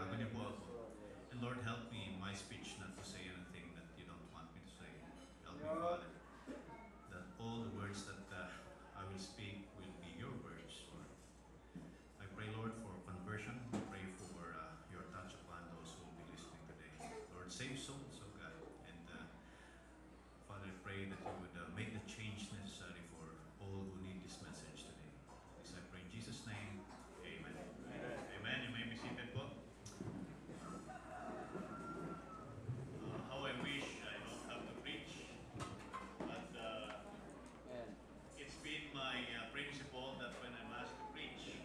bago niyo po ako. And Lord, help me in my speech not to say anything that you don't want me to say. Help me, Father, that all the words that I will speak will be your words, Lord. I pray, Lord, for conversion. I pray for your touch upon those who will be listening today. Lord, save souls, oh God. And Father, I pray that you would make the change necessary for all who need this message today. This I pray in Jesus' name. Amen. Amen. Amen. You may be seated po. How I wish I don't have to preach, but it's been my principle that when I'm asked to preach,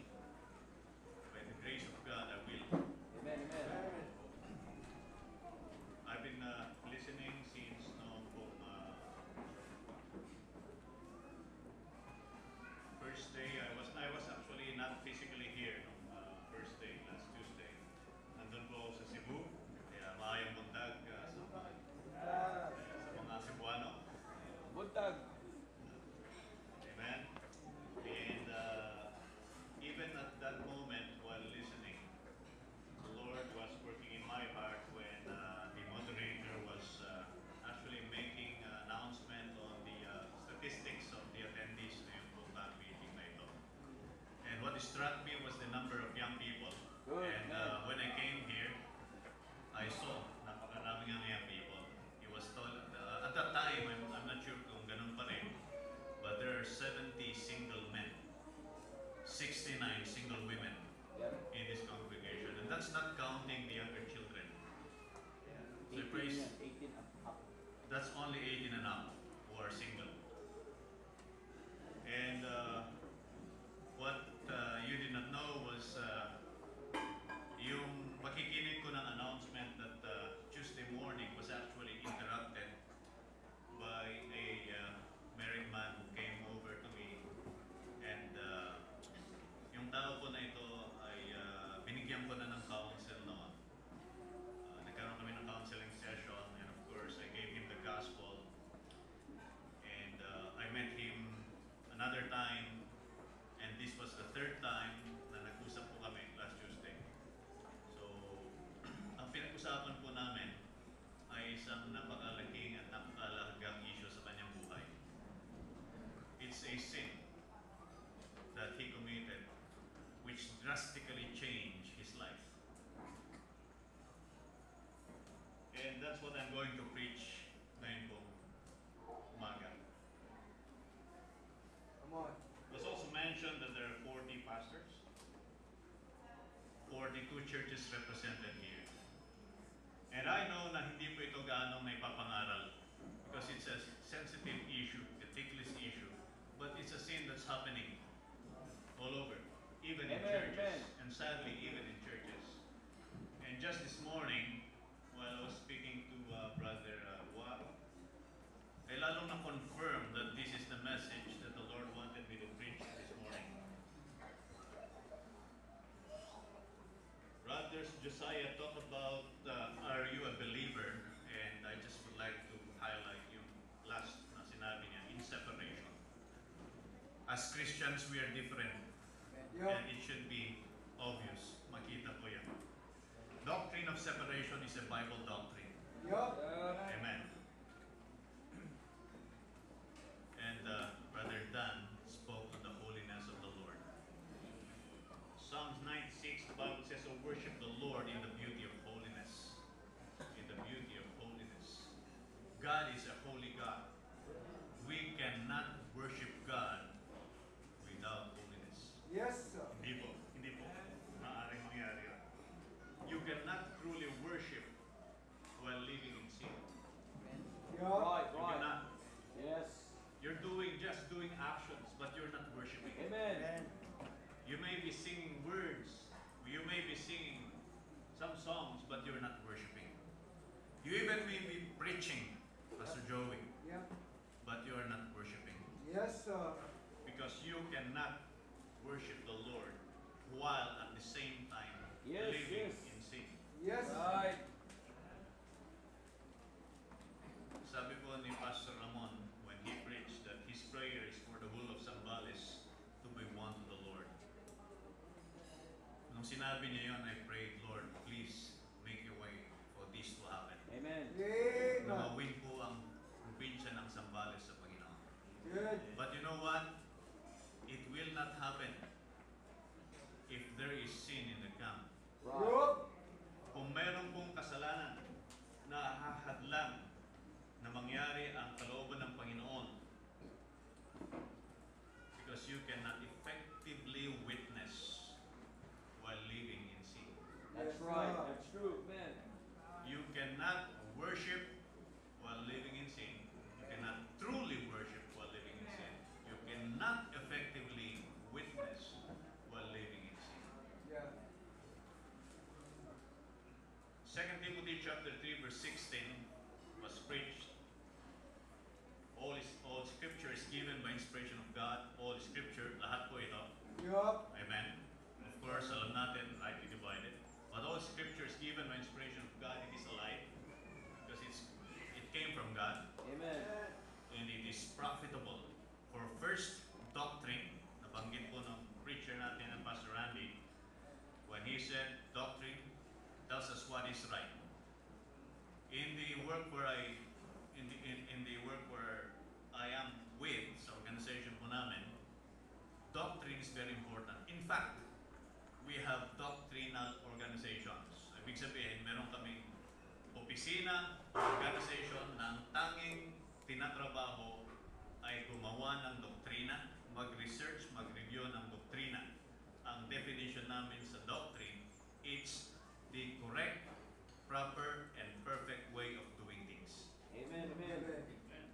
by the grace of God, I will. Amen, amen. I've been listening since first day. I was actually not physically here first day, last Tuesday. Nandun po ako sa Cebu. Kaya maayong buntag sa mga Cebuano. Buntag. Amen. And even at that moment while listening, the Lord was working in my heart when the moderator was actually making an announcement on the statistics of the attendees na yung full-time meeting na ito. And what struck me was the number of young people. Good, and when I came here, I saw napakaraming young people. It was told, at that time, I'm not sure kung ganun pa rin, but there are 70 single men, 69 single women in this congregation. And that's not counting the younger children. So 18, praise, 18 up. that's only 18 and up who are single. And what you did not know was yung makikinig ko ng announcement that Tuesday morning was actually interrupted by a married man who came over to me. And yung tao po na ito ay binigyan ko na ng counsel noon. Nagkaroon kami ng counseling session, and of course I gave him the gospel. And I met him another time, and this was the third time na nag-usap po kami last Tuesday. So, ang pinag-usapan po namin ay isang napakalaking at napakalagang issue sa kanyang buhay. It's a sin that he committed which drastically changed his life. And that's what I'm going to preach ngayon po umaga. Come on. It was also mentioned that there are 40 pastors, 42 churches represented here. And I know na hindi po ito gaano may papangaral because it's a sensitive issue, a ticklish issue, but it's a sin that's happening all over, even in churches, and sadly even in churches. And just this morning, while I was speaking to Brother Waro, ay lalong na-confirm that this is the message that the Lord wanted me to preach this morning. Brother Josiah talked about, are you a believer? And I just would like to highlight yung last na sinabi niya, in separation. As Christians, we are different. And it should be obvious. Makita po yan. Doctrine of separation is a Bible doctrine. Amen. And Brother Dan spoke on the holiness of the Lord. Psalms 96, the Bible says, "So worship the Lord in the beauty of holiness." In the beauty of holiness. God is a holy God. We cannot worship God without holiness. Yes, sir. Hindi po. Hindi po. Maaaring mangyari yun. You cannot truly worship while living in sin. Right, You right. cannot. Yes. You're just doing actions, but you're not worshiping. Amen. You may be singing words, you may be singing some songs, but you're not worshiping. You even may be preaching, Pastor Joey, Yeah. but you are not worshiping. Yes, sir. Because you cannot worship the Lord while at the same time Yes, living yes. in sin. Yes. Right. Sabi po ni Pastor Ramon when he preached that his prayer is for the whole of Zambales to be one to the Lord. Nung sinabi niya yun, I prayed, Lord, please make a way for this to happen. Amen. Na Amen. mawin po ang probinsya ng Zambales sa Panginoon. Good. But you know what? It will not happen if there is sin in the camp. Right. Yup. Kung meron pong kasalanan na hahadlang na mangyari ang kalooban ng Panginoon, because you cannot effectively witness while living in sin. That's Yes, right. sir. That's true. Amen. You cannot worship while living in sin. You cannot truly worship while living in sin. You cannot effectively witness while living in sin. Yeah. 2 Timothy chapter 3 verse 16 was preached. All scripture is given by inspiration of God. All scripture, lahat po ito. Yup. Amen. Of course, alam natin, rightly divided. But all scripture is given by inspiration of God. It is alive because it came from God, Amen. and it is profitable for first doctrine. Nabanggit po ng preacher natin, ng Pastor Randy, when he said doctrine tells us what is right. In the work where in the work where I am with sa organization po namin, doctrine is very important. In fact, we have doctrinal organizations. Ibig sabihin, meron kaming opisina, organization na ang tanging tinatrabaho ay gumawa ng doktrina, mag-research, mag-review ng doktrina. Ang definition namin sa doctrine, it's the correct, proper, and perfect way of doing things. Amen. Amen.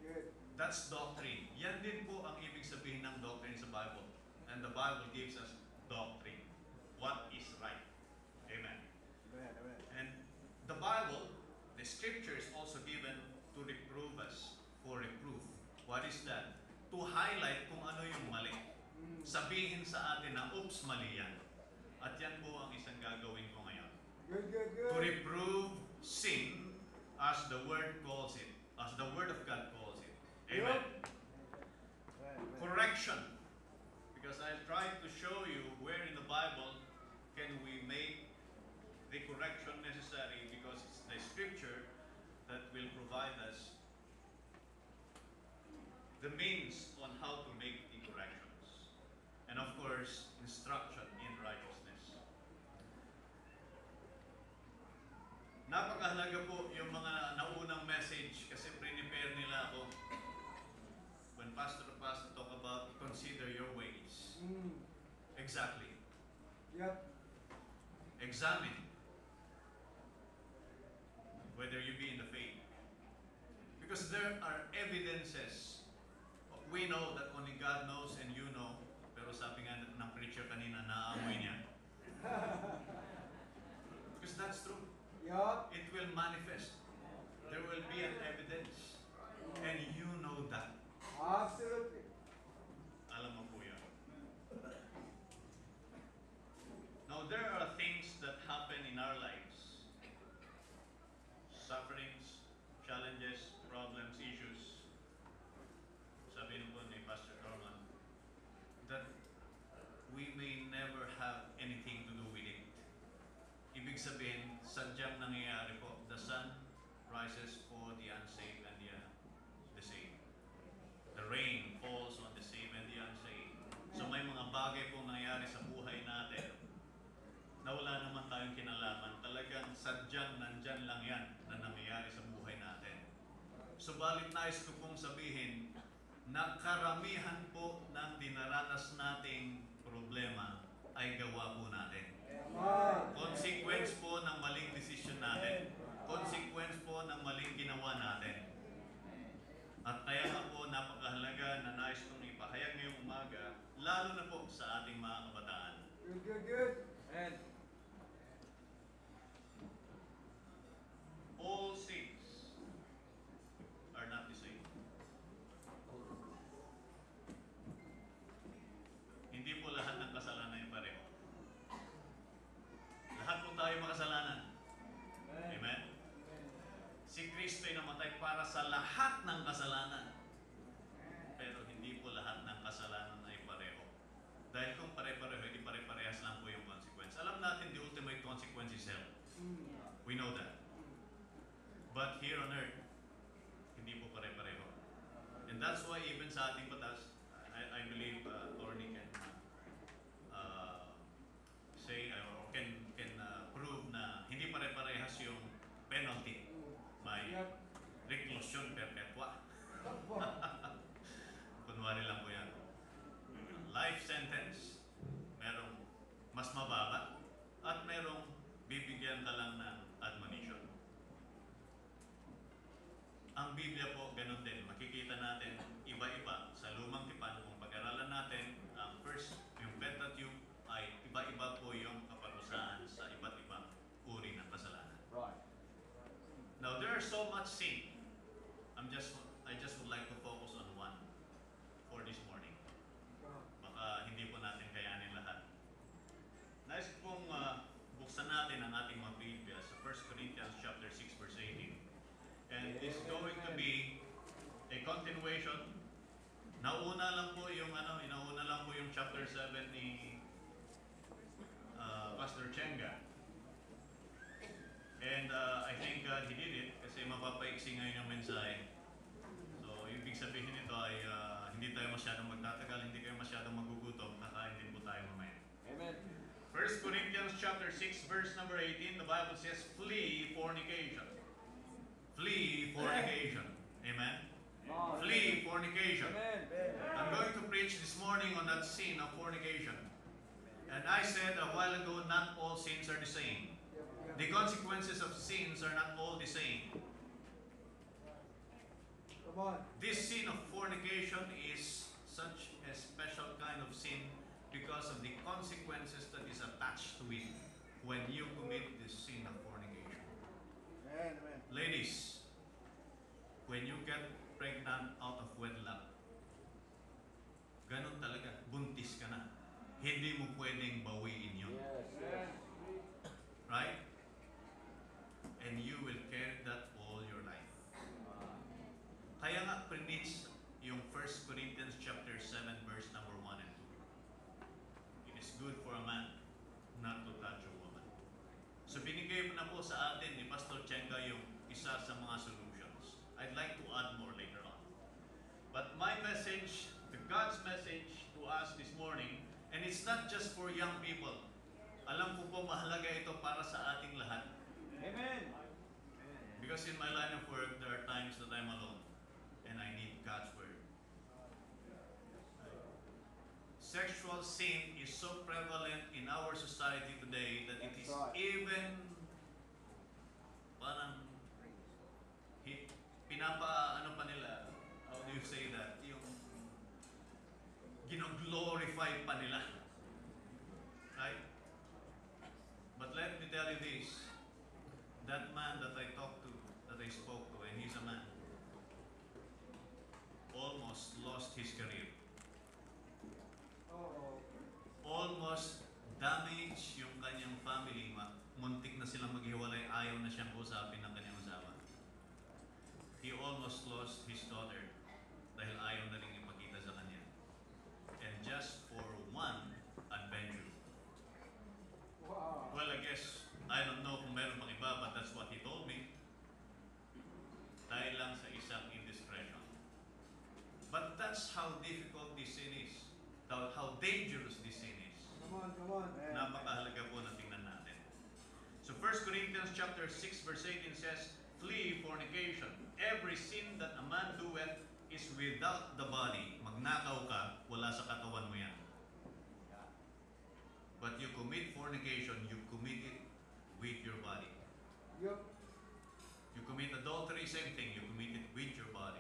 Good. That's doctrine. Yan din po ang ibig sabihin ng doctrine sa Bible. And the Bible gives us doctrine. What is right. Amen. Amen. Amen. And the Bible, the scripture is also given to reprove us, for reproof. What is that? To highlight kung ano yung mali. Sabihin sa atin na, oops, mali yan. At yan po ang isang gagawin ko ngayon. Good. Good. To Good. reprove sin as the Word calls it, as the Word of God calls it. Amen. Correction. Because I'll try to show you where in the Bible can we make the correction necessary, because it's the scripture that will provide us the means on how to make the corrections. And of course, instruction in righteousness. Napakahalaga po yung mga naunang message kasi prepare nila ako. When Pastor talk about consider your ways. Exactly. Yep. Examine whether you be in the faith. Because there are evidences. We know that only God knows and you know. Pero sabi nga ng preacher kanina, naamoy niya. Because that's true. Yup. It will manifest. There will be an evidence. And you know that. Absolutely. Alam mo po yan. Now, there are things that happen in our lives. Sufferings, challenges, problems, issues. Sabi po ni Pastor Carman, that we may never have anything to do with it. Ibig sabihin, sadyang nangyayari po. The sun rises for the unsaved and the saved. The rain falls on the saved and the unsaved. So may mga bagay pong nangyayari sa buhay natin na wala naman tayong kinalaman. Talagang sadyang nandyan lang yan na nangyayari sa buhay natin. Subalit nais ko pong sabihin na karamihan po ng dinaranas nating problema ay gawa po natin. Consequence po ng maling desisyon natin. Consequence po ng maling ginawa natin. At kaya nga po napakahalaga na nais kong ipahayag ngayong umaga, lalo na po sa ating mga kabataan. Good. And All sins are not the same. Hindi po lahat ng kasalanan ay pareho. We know that. But here on earth, hindi po pare-pareho. And that's why even sa ating batas, I believe Attorney can say or can prove na hindi pare-parehas yung penalty. May Yep. reclusion perpetua. Kunwari lang po yan. Life sentence, merong mas mababa at merong bibigyan ka lang ng admonition. Ang Biblia po, ganun din. Makikita natin iba-iba sa lumang tipan. Kung pag-aralan natin, ang first, yung Pentateuch, ay iba-iba po yung kaparusahan sa iba't ibang uri ng kasalanan. Right. Now, there are so much sin. I just would like to focus on one for this morning. Baka hindi po natin kayanin lahat. Nais pong buksan natin ang ating mga Biblia sa 1 Corinthians chapter 6 verse 18. And it's going to be a continuation. Inauna lang po yung chapter 7 ni Pastor Chenga. And I think he did it kasi mapapaiksi ngayon yung mensahe. So, ibig sabihin nito ay hindi tayo masyadong magtatagal, hindi kayo masyadong magugutom, kakain din po tayo mamaya. Amen. 1 Corinthians chapter 6 verse number 18, the Bible says, flee fornication. Flee fornication. Amen? Oh, Flee fornication. Amen. I'm going to preach this morning on that sin of fornication. And I said a while ago, not all sins are the same. The consequences of sins are not all the same. Come on. This sin of fornication is such a special kind of sin because of the consequences that is attached to it when you commit this sin of fornication. Amen. Amen. Ladies, when you get pregnant out of wedlock, ganun talaga, buntis ka na. Hindi mo pwedeng bawiin yun. Yes. Yes. Right? And you will carry that all your life. Kaya nga, preach yung 1 Corinthians chapter 7 verse number 1 and 2. It is good for a man not to touch a woman. So binigay mo na po sa atin ni Pastor Chenga yung isa sa mga solutions. I'd like to add more later on. But my message, God's message to us this morning, and it's not just for young people. Alam ko po mahalaga ito para sa ating lahat. Amen. Because in my line of work, there are times that I'm alone and I need God's word. Sexual sin is so prevalent in our society today that it is even parang ano pa nila, how do you say that? Yung gino-glorify pa nila. Right? But let me tell you this. That man that I talked to, that I spoke to, and he's a man, almost lost his career. Oh. Almost damaged yung kanyang family. Muntik na silang maghiwalay, ayaw na siyang usapin ng kanyang asawa. He almost lost his daughter dahil ayaw na rin ipakita sa kanya. And just for one adventure. Wow. Well, I guess, I don't know kung meron pang iba, but that's what he told me. Dahil lang sa isang indiscretion. But that's how difficult this sin is. How dangerous this sin is. Come on, come on. Napakahalaga po na tingnan natin. So 1 Corinthians chapter 6 verse 18 says, flee fornication. Every sin that a man doeth is without the body. Magnakaw ka, wala sa katawan mo yan. But you commit fornication, you commit it with your body. Yup. You commit adultery, same thing, you commit it with your body.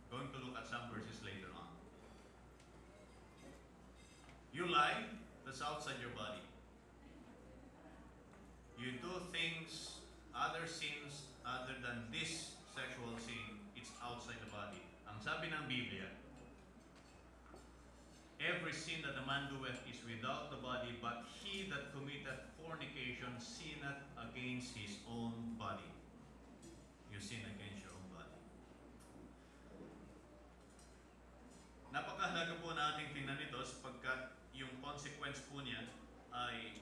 Going to look at some verses later on. You lie, that's outside your body. You do things, other sins, other than this sexual sin, it's outside the body. Ang sabi ng Biblia, every sin that a man doeth is without the body, but he that committeth fornication sinneth against his own body. You sin against your own body. Napakahalaga po nating tingnan ito sapagkat yung consequence po niya ay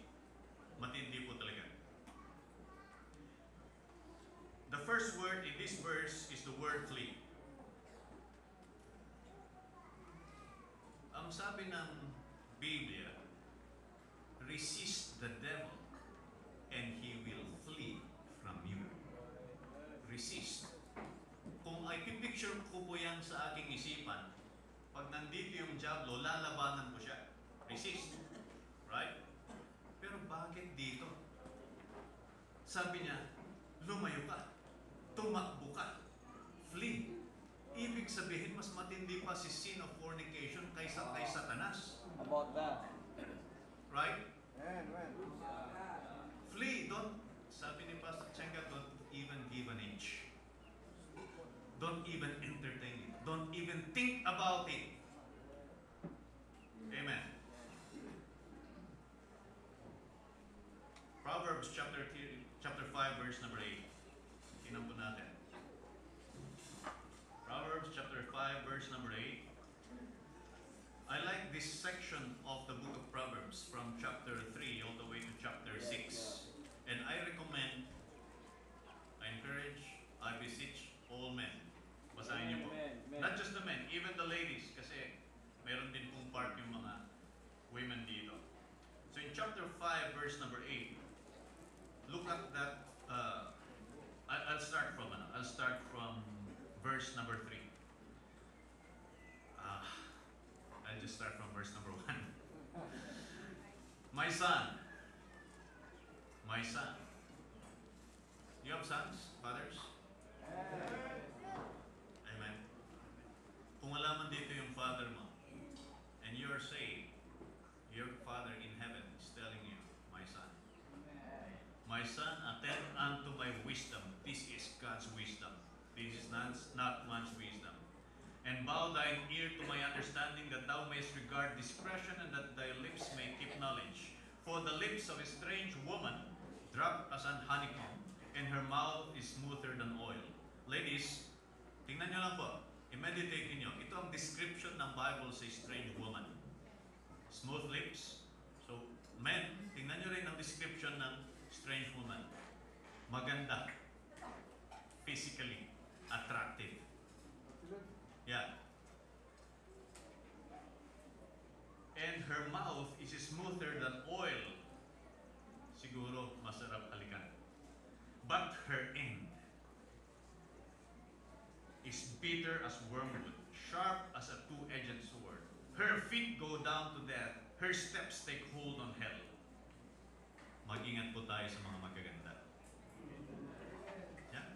matindi po talaga. this verse is the word flee. Ang sabi ng Biblia, resist the devil and he will flee from you. Resist. Kung ipipicture ko po yan sa aking isipan, pag nandito yung diablo, lalabanan ko siya. Resist. Right? Pero bakit dito? Sabi niya, lumayo ka. Tumakbo ka. Flee. Ibig sabihin, mas matindi pa si sin of fornication kaysa kay Satanas. About that. Right? Amen. Flee. Don't, sabi ni Pastor Chenga, don't even give an inch. Don't even entertain it. Don't even think about it. Amen. Proverbs chapter 5 verse number 8. Tingnan po natin. Proverbs chapter 5 verse number 8. I like this section of the book of Proverbs from chapter 3 all the way to chapter 6. And I recommend, I encourage, I beseech all men. Basahin niyo po. Amen. Not just the men, even the ladies, kasi meron din pong part yung mga women dito. So in chapter 5 verse number 8, look at that. I'll start from verse number 3. I'll just start from verse number 1. My son, you have sons, fathers? Amen. Kung malaman dito yung father mo, and you are saved, your Father in heaven is telling you, my son, attend unto my wisdom. This is God's wisdom. This is not man's wisdom. And bow thine ear to my understanding, that thou mayest regard discretion, and that thy lips may keep knowledge. For the lips of a strange woman drop as an honeycomb, and her mouth is smoother than oil. Ladies, tingnan nyo lang po. I-meditate niyo. Ito ang description ng Bible sa strange woman. Smooth lips. So, men, tingnan nyo rin ang description ng strange woman. Maganda. Physically. Attractive. Yeah. And her mouth is smoother than oil. Siguro, masarap halikan. But her end is bitter as wormwood, sharp as a two-edged sword. Her feet go down to death. Her steps take hold on hell. Mag-ingat po tayo sa mga magaganda. Yeah?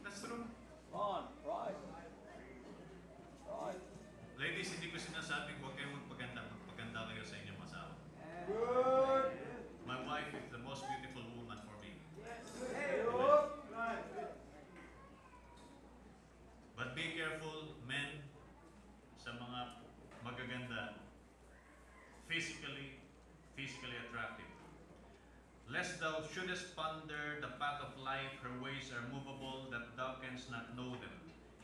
That's true. On, right. Ladies, hindi ko sinasabing huwag kayong magpaganda. Magpaganda kayo sa inyong asawa. Good. My wife is the most beautiful woman for me. But be careful, men, sa mga magaganda, physically attractive. Lest thou shouldest ponder the path of life, her ways are movable, that thou canst not know them.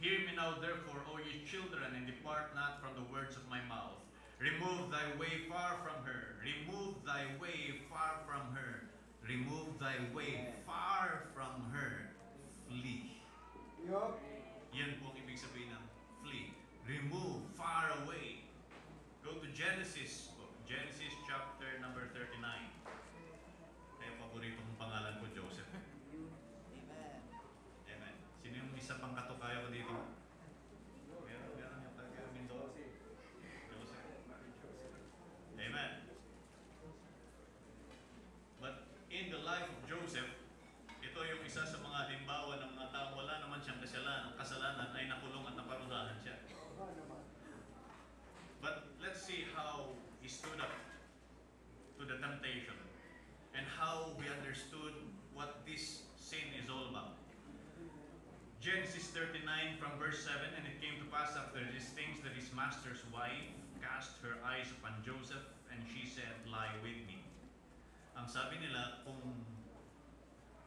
Hear me now, therefore, O ye children, and depart not from the words of my mouth. Remove thy way far from her. Remove thy way far from her. Remove thy way far from her. Flee. Yup. Yan po ang ibig sabihin ng flee. Remove, far away. Go to Genesis. Genesis chapter number 39. Kaya paborito kong pangalan ko, Joseph. Amen. Sino yung isa pang katukaya ko dito? Meron yung taga-Mindoro. Joseph. Amen. But in the life of Joseph, ito yung isa sa mga halimbawa ng mga taong wala naman siyang kasalanan ay nakulong at naparusahan siya. But let's see how he stood up to the temptation and how he understood what this sin is all about. Genesis 39 from verse 7, and it came to pass after these things that his master's wife cast her eyes upon Joseph, and she said, "Lie with me." Ang sabi nila, kung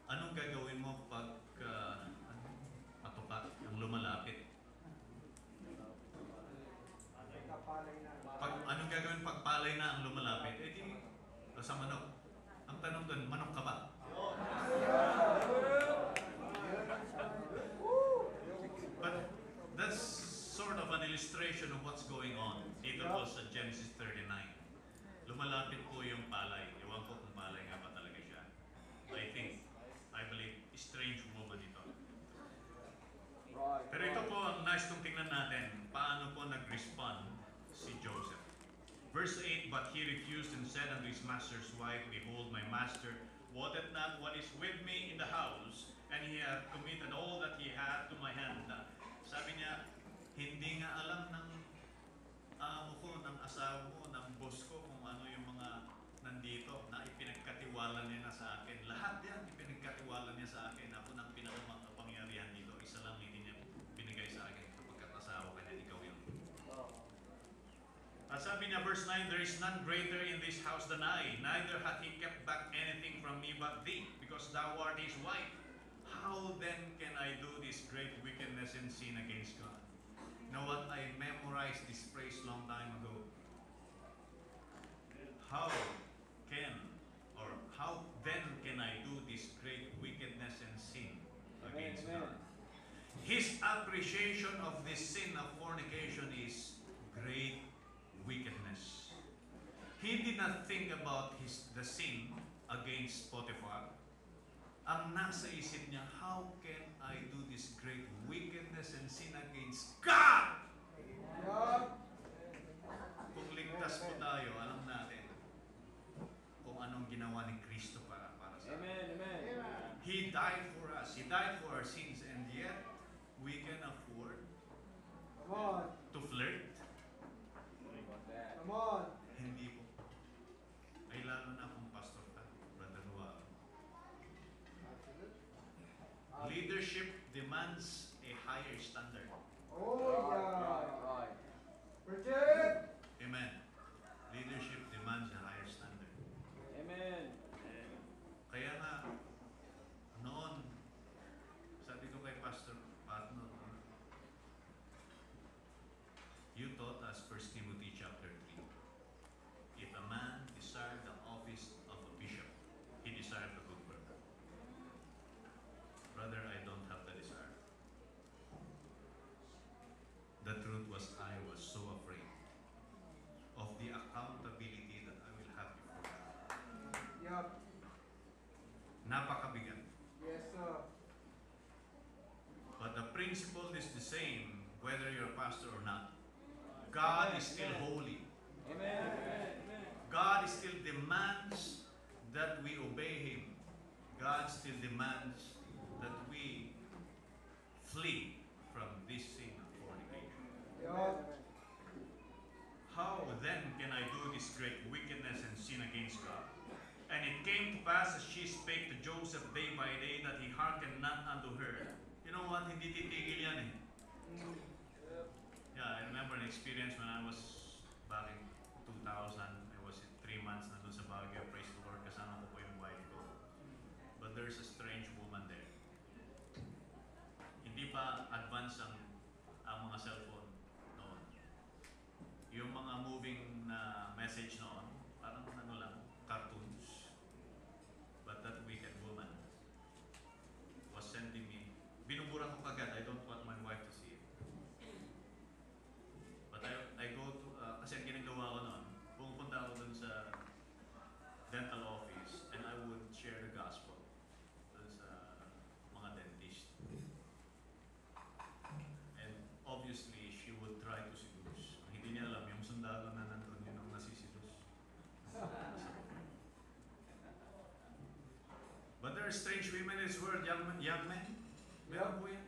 anong gagawin mo pag patuka, ang lumalapit? Anong gagawin pag palay na ang lumalapit? Eh di, sa manok. Ang tanong doon, manok ka ba? illustration of what's going on. Dito po sa Genesis 39. Lumalapit po yung palay. Ewan ko kung palay nga ba talaga siya. I believe, strange woman ito. Right. Pero ito po ang nice kong tingnan natin. Paano po nag-respond si Joseph. Verse 8, but he refused and said unto his master's wife, behold, my master wotteth not what is with me in the house, and he hath committed all that he had to my hand. Sabi niya, hindi nga alam ng amo ko, ng asawa ko, ng boss ko, kung ano yung mga nandito na ipinagkatiwala niya na sa akin. Lahat yan, ipinagkatiwala niya sa akin. Ako ng pinakapangyarihan dito. Isa lang hindi niya binigay sa akin. Kapag asawa ka niya, ikaw yun. At sabi niya, verse 9, there is none greater in this house than I, neither hath he kept back anything from me but thee, because thou art his wife. How then can I do this great wickedness and sin against God? You know what? I memorized this phrase long time ago. How then can I do this great wickedness and sin against God? His appreciation of this sin of fornication is great wickedness. He did not think about the sin against Potiphar. Ang nasa isip niya, how can I do this great wickedness and sin against God? Kung ligtas po tayo, alam natin kung anong ginawa ni Kristo para sa atin. Amen. He died for us. He died for our sins, and yet we can afford Come on. to flirt. Come on. Hindi po. Ay lalo na kung pastor ka, Brother Juan. Leadership demands a higher standard. Oh, yeah. Right. Bridget. Amen. Leadership demands a higher standard. Amen. Kaya nga, noon, sabi ko kay Pastor Pat, you taught us 1 Timothy chapter 3. If a man desire the office of a bishop, he desireth a good work. Brother, I don't have the desire. The truth was, I was so afraid of the accountability that I will have before God. Yup. Napakabigat. Yes, sir. But the principle is the same whether you're a pastor or not. God is still holy. Amen. God still demands that we obey Him. God still demands that we flee from this sin of fornication. Yup. How then can I do this great wickedness and sin against God? And it came to pass as she spake to Joseph day by day that he hearkened not unto her. You know what? Hindi titigil yan eh. Yeah, I remember an experience when I was back in 2000. I was 3 months na doon sa Baguio. Praise the Lord. Kasama ko po yung wife ko. But there's a strange woman there. Hindi pa advanced ang mga cellphone noon. Yung mga moving na message noon, parang ano lang, cartoons. But that wicked woman was sending me. Binubura ko kagad. I don't want my wife to see it. But I go to, kasi ang ginagawa ko noon, pumunta ako dun sa dental office and I would share the gospel dun sa mga dentist. And obviously, she would try to seduce. Hindi niya alam, yung sundalo na nandun, yun ang nasisidus. But there are strange women in this world, young men. Meron po yan.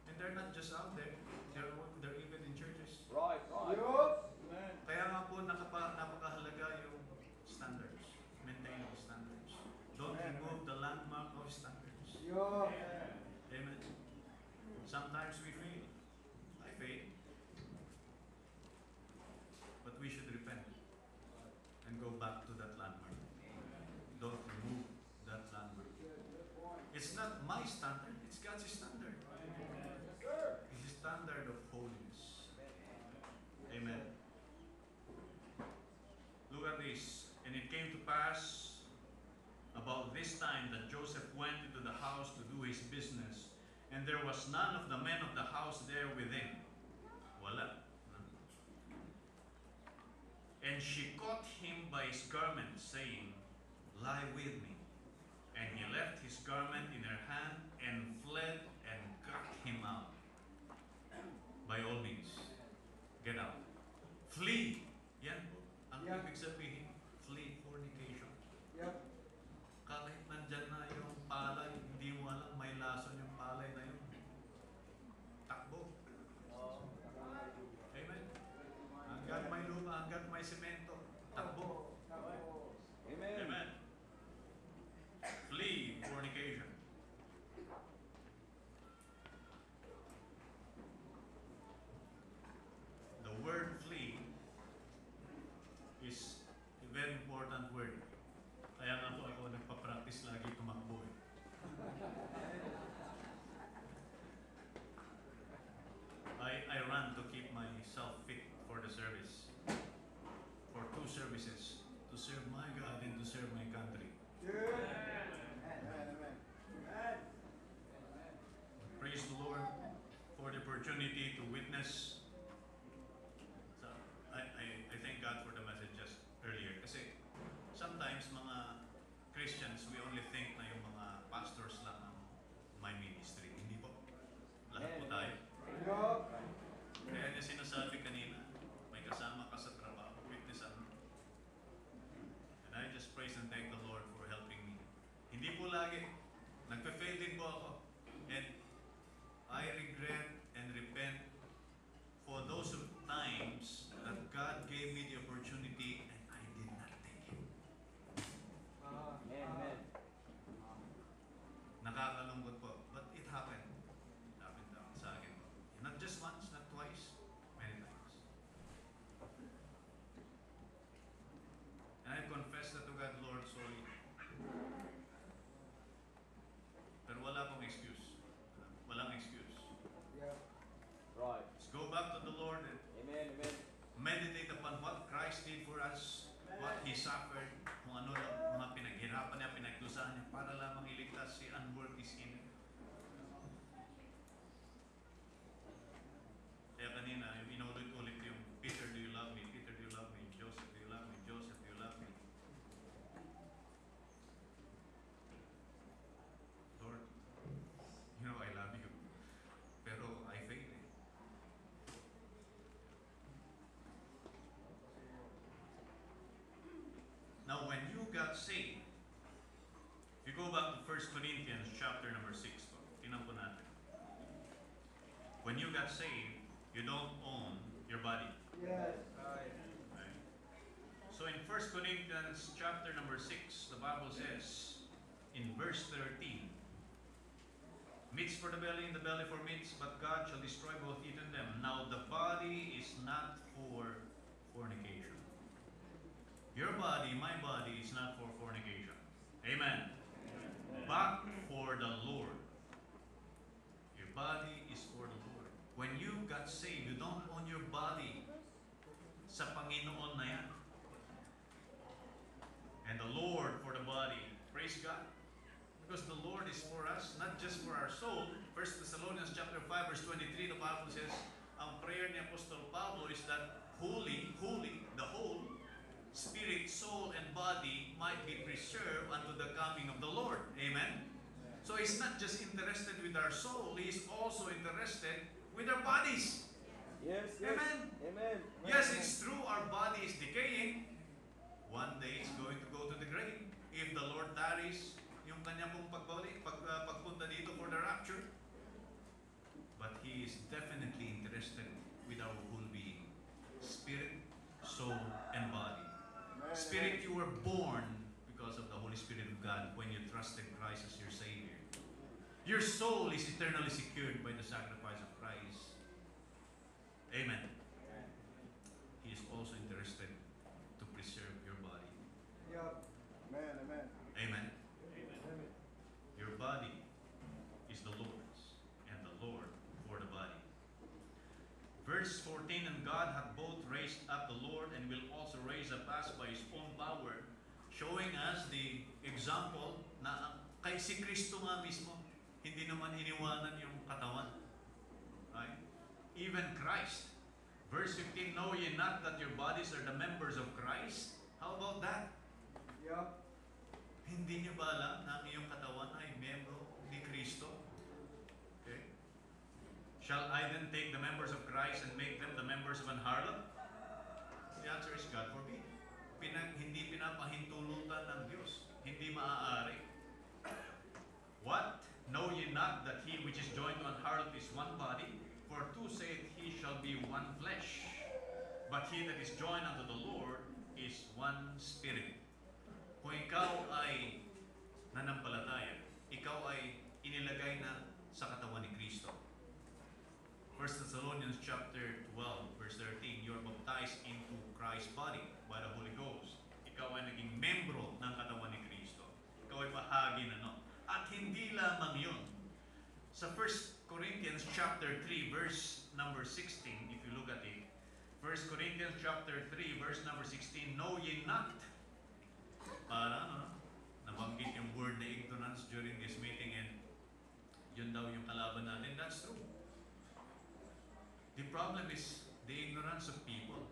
And they're not just out there. They're even in churches. Right. Yup. Kaya nga po napakahalaga yung standards. Maintain the standards. Don't remove the landmark of standards. Yup. Amen. Sometimes we fail. I fail. But we should repent and go back to that landmark. Don't remove that landmark. It's not my standard, it's God's standard. It's the standard of holiness. Amen. Look at this. And it came to pass about this time that Joseph went into the house to do his business, and there was none of the men of the house there with him. Wala. And she caught him by his garment, saying, Lie with me. And he left his garment in her hand and fled and got him out. By all means, get out. Flee. Yan po. Ang Yeah. ibig sabihin, flee fornication. Yep. Kahit nandyan na yung palay, hindi mo alam may lason yung palay na yun. Takbo. Amen. Hanggat may lupa, hanggat may semento, takbo. Amen. Amen. Flee fornication. The word flee is a very important word. Kaya nga po ako nagpa-practice lagi tumakbo eh. I run to keep myself fit for the service. For 2 services. To serve my God and to serve my country. Praise the Lord for the opportunity to witness. So, I thank God for the message just earlier. Kasi sometimes mga Christians, we only think na yung mga pastors lang ang may ministry. Hindi po. Lahat po tayo. Yup. Kaya niya sinasabi kanina, may kasama ka sa trabaho, witnessan mo. And I just praise and thank the Lord for helping me. Hindi po lagi. Nagpe-fail din po ako. And I regret and repent for those times that God gave me the opportunity and I did not take it. Amen. Nakakalungkot po. But it happened. It happened sa akin po. Not just once, not twice, many times. And I confess that to God, Lord, sorry. Pero wala pong excuse. Walang excuse. Yep. Right. Let's go back to the Lord and Amen. Amen. meditate upon what Christ did for us, what He suffered, kung ano lang mga pinaghirapan niya, pinagdusahan niya para lamang iligtas si unworthy sinner. Kaya kanina, yung inulit-ulit yung Peter, do you love me? Peter, do you love me? Joseph, do you love me? Joseph, do you love me? Lord, you know I love you. Pero I fail eh. Now, when you got saved, if you go back to 1 Corinthians chapter number 6, po, tingnan po natin. When you got saved, you don't own your body. Yes. Right? So in 1 Corinthians chapter number 6, the Bible says, in verse 13, meats for the belly and the belly for meats, but God shall destroy both eat and them. Now the body is not for fornication. Your body, my body, is not for fornication. Amen. But for the Lord. Your body is for the Lord. When you got saved, you don't own your body. Sa Panginoon na yan. And the Lord for the body. Praise God. Because the Lord is for us, not just for our soul. 1 Thessalonians chapter 5 verse 23, the Bible says, ang prayer ni Apostol Pablo is that holy, the whole spirit, soul, and body might be preserved unto the coming of the Lord. Amen? So He's not just interested with our soul, He is also interested with our bodies. Yes. Yes. Amen. Amen. Yes, it's true our body is decaying. One day it's going to go to the grave. If the Lord tarries, yung kanya pong pagpunta dito for the rapture. But He is definitely interested with our whole being. Spirit, soul, and body. Spirit, you were born because of the Holy Spirit of God when you trusted Christ as your Savior. Your soul is eternally secured by the sacrifice of Christ. Amen. He is also interested to preserve your body. Yep. Amen. Amen. Amen. Your body is the Lord's, and the Lord for the body. Verse 14, and God hath both raised up the Lord and will also raise up us by His own power, showing us the example na kay si Kristo nga mismo, hindi naman iniwanan yung katawan. Right? Even Christ, Verse 15, know ye not that your bodies are the members of Christ? How about that? Yup. Hindi niyo ba alam na ang iyong katawan ay membro ni Kristo? Okay? Shall I then take the members of Christ and make them the members of an harlot? The answer is God forbid. Hindi pinapahintulutan ng Diyos. Hindi maaari. What? Know ye not that he which is joined to an harlot is one body? For two saith he shall be one flesh. But he that is joined unto the Lord is one spirit. Kung ikaw ay nanampalataya, ikaw ay inilagay na sa katawan ni Kristo. 1 Thessalonians chapter 12, verse 13, you are baptized into Christ's body by the Holy Ghost. Ikaw ay naging membro ng katawan ni Kristo. Ikaw ay bahagi na, no? At hindi lamang yun. Sa 1 Corinthians chapter 3, verse number 16, if you look at it, 1 Corinthians chapter 3, verse number 16, know ye not, para nabanggit yung word na ignorance during this meeting, and yun daw yung kalaban natin. That's true. The problem is the ignorance of people.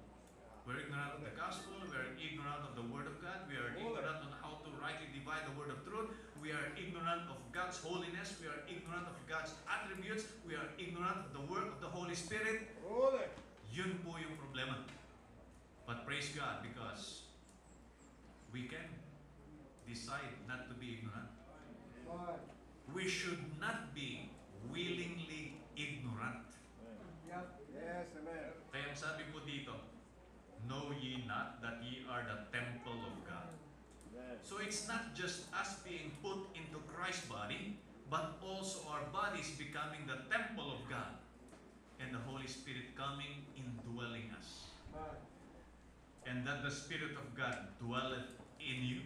We're ignorant of the gospel, we are ignorant of the word of God, we are ignorant on how to rightly divide the word of truth, we are ignorant of God's holiness, we are ignorant of God's attributes, we are ignorant of the work of the Holy Spirit. Holy. Yun po yung problema. But praise God, because we can decide not to be ignorant. Fine. We should not be willingly ignorant. Yup. Yes, amen. Kaya ang sabi po dito, know ye not that ye are the temple of God. So it's not just us being put into Christ's body, but also our bodies becoming the temple of God, and the Holy Spirit coming indwelling us. Fine. And that the Spirit of God dwelleth in you.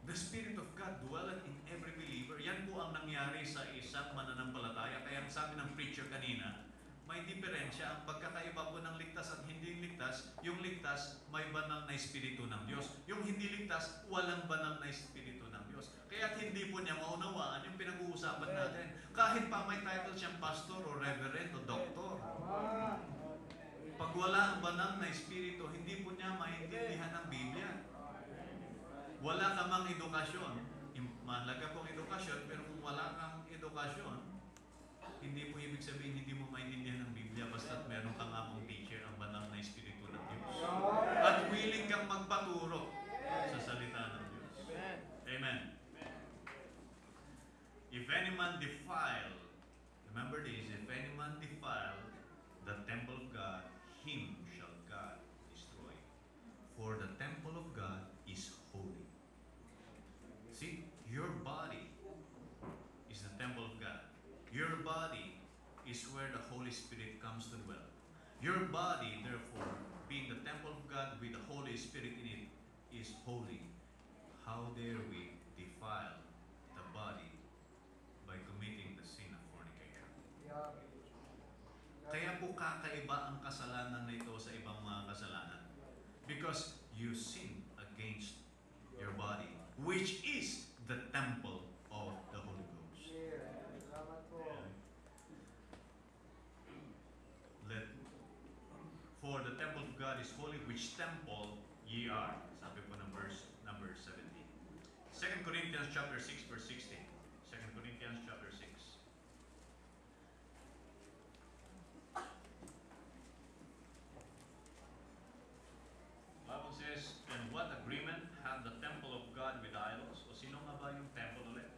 The Spirit of God dwelleth in every believer. Yan po ang nangyari sa isang mananampalataya. Kaya ang sabi ng preacher kanina, may diferensya. Ang pagkakaiba po ng ligtas at hindi ligtas, yung ligtas may banal na Espiritu ng Diyos. Yung hindi ligtas, walang banal na Espiritu ng Diyos. Kaya hindi po niya maunawaan yung pinag-uusapan natin. Kahit pa may title siyang pastor o reverend o doktor. Tama. Pag wala ang banal na Espiritu, hindi po niya maintindihan ang Biblia. Wala ka mang edukasyon. Mahalaga pong edukasyon, pero kung wala kang edukasyon, hindi po ibig sabihin hindi mo maintindihan ang Biblia basta't meron kang among teacher, ang banal na Espiritu ng Diyos. At willing kang magpaturo sa salita ng Diyos. Amen. If any man defile, remember this, if any man defile the temple of God, him shall God destroy. For the temple of God is holy. See, your body is the temple of God. Your body is where the Holy Spirit comes to dwell. Your body, therefore, being the temple of God with the Holy Spirit in it, is holy. How dare we defile the body by committing the sin of fornication? Yup. Kaya po kakaiba ang kasalanan na ito sa ibang mga kasalanan. Because you sin against your body, which is the temple of the Holy Ghost. Yeah. Salamat po. For the temple of God is holy, which temple ye are. Sabi po ng verse number 17. 2 Corinthians chapter 6, verse 16. 2 Corinthians chapter 6. Bible says, and what agreement had the temple of God with idols? O sino nga ba yung temple ulit?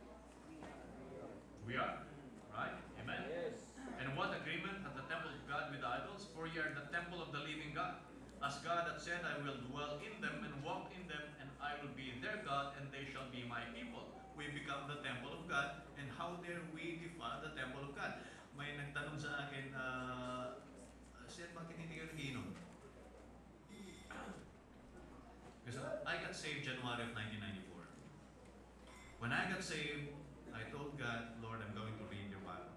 We are, right? Amen? Yes. And what agreement had the temple of God with idols? For ye are the temple of the living God. As God hath said, I will dwell in them and walk in them, and I will be their God, and they shall be my people. We become the temple of God, and how dare we defile the temple of God? May nagtanong sa akin, Sir, bakit hindi kayo nagiinom? Because I got saved January of 1994. When I got saved, I told God, Lord, I'm going to read your Bible.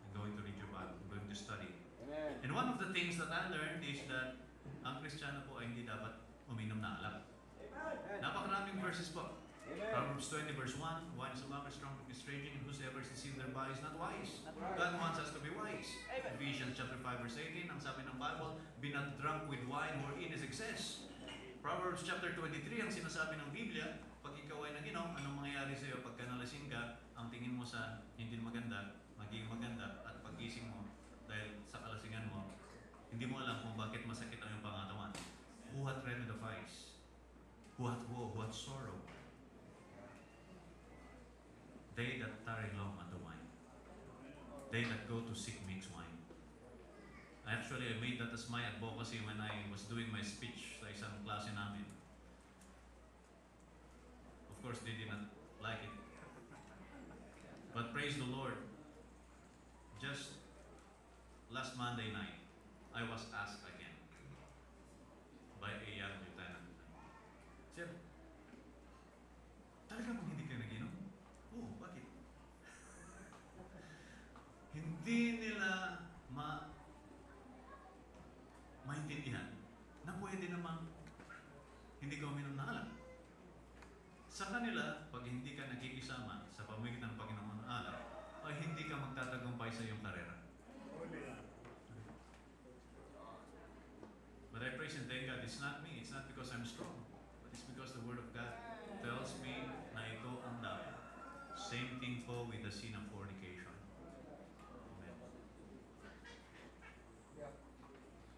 I'm going to read your Bible. I'm going to study. Amen. And one of the things that I learned is that ang Kristiyano po ay hindi dapat uminom na alak. Amen. Napakaraming verses po. Amen. Proverbs 20 verse 1, wine is a lover, strong is raging, and whosoever is deceived thereby is not wise. God wants us to be wise. Ephesians chapter 5 verse 18, ang sabi ng Bible, be not drunk with wine wherein is excess. Proverbs chapter 23, ang sinasabi ng Biblia, pag ikaw ay naginom, anong mangyayari sa iyo pagka nalasing ka, ang tingin mo sa hindi maganda, magiging maganda, at pagising mo, dahil sa kalasingan mo, hindi mo alam kung bakit masakit ang iyong pangatawan. Who hath read the vice? Who hath woe? Who hath sorrow? They that tarry long at the wine. They that go to seek mixed wine. Actually, I made that as my advocacy when I was doing my speech sa isang klase namin. Of course, they did not like it. But praise the Lord, just last Monday night, I was asked again by a young lieutenant, Sir, talaga bang hindi ka nag-inom? Oo, bakit? Hindi nila maintindihan na pwede namang hindi ka uminom na alak. Sa kanila, pag hindi ka nakikisama sa pamamagitan ng Panginoon ng alak, ay hindi ka magtatagumpay sa iyong karera. But I praise and thank God, it's not me, it's not because I'm strong, but it's because the Word of God tells me na ito ang dapat. Same thing po with the sin of fornication. Amen.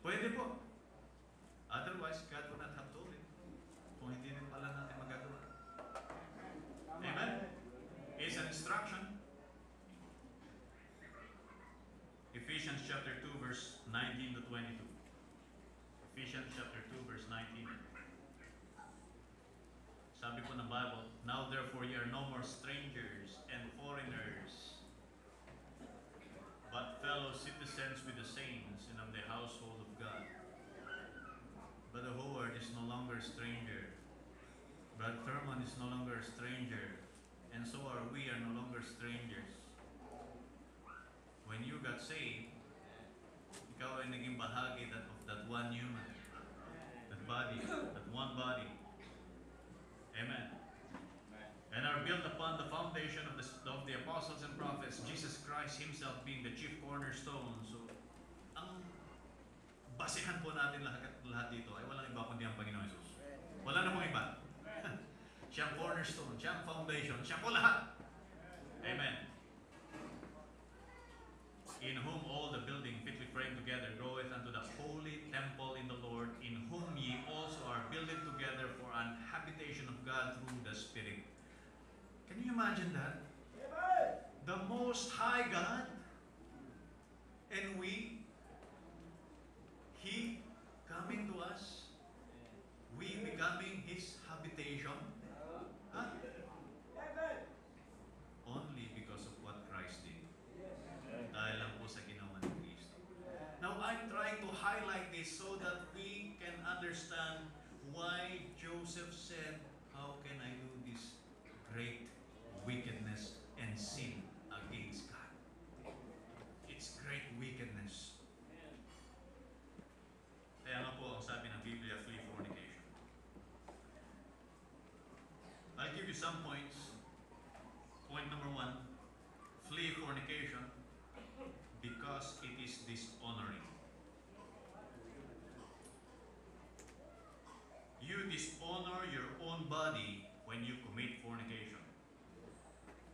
Pwede po. Otherwise, God would not have told it. Kung hindi rin pala natin magagawa. Amen? It's an instruction. Ephesians chapter 2 verse 19 to 22. Ephesians chapter 2 verse 19. Sabi po ng Bible, now therefore ye are no more strangers and foreigners, but fellow citizens with the saints and of the household of God. But the Howard is no longer a stranger. Brother Thurman is no longer a stranger. And so are we are no longer strangers. When you got saved, ikaw ay naging bahagi of that one human. That body, that one body. Amen. And are built upon the foundation of the apostles and prophets, Jesus Christ Himself being the chief cornerstone. So, ang basihan po natin lahat dito ay walang iba kundi ang Panginoon Jesus. Wala na pong iba. Siya ang cornerstone, siya ang foundation, siya po lahat. Amen. In whom all the building fitly framed together groweth unto the holy temple in the Lord, in whom ye also are builded together for an habitation of God through the Spirit. Can you imagine that? The Most High God, and we, He coming to us, we becoming His habitation. Huh? Only because of what Christ did. Dahil lang po sa ginawa ni Cristo. Now, I'm trying to highlight this so that we can understand why Joseph said, how can I do this great wickedness and sin against God? It's great wickedness. Kaya nga po, ang sabi ng Biblia, flee fornication. I'll give you some points. Point number 1, flee fornication because it is dishonoring. You dishonor your own body when you commit fornication.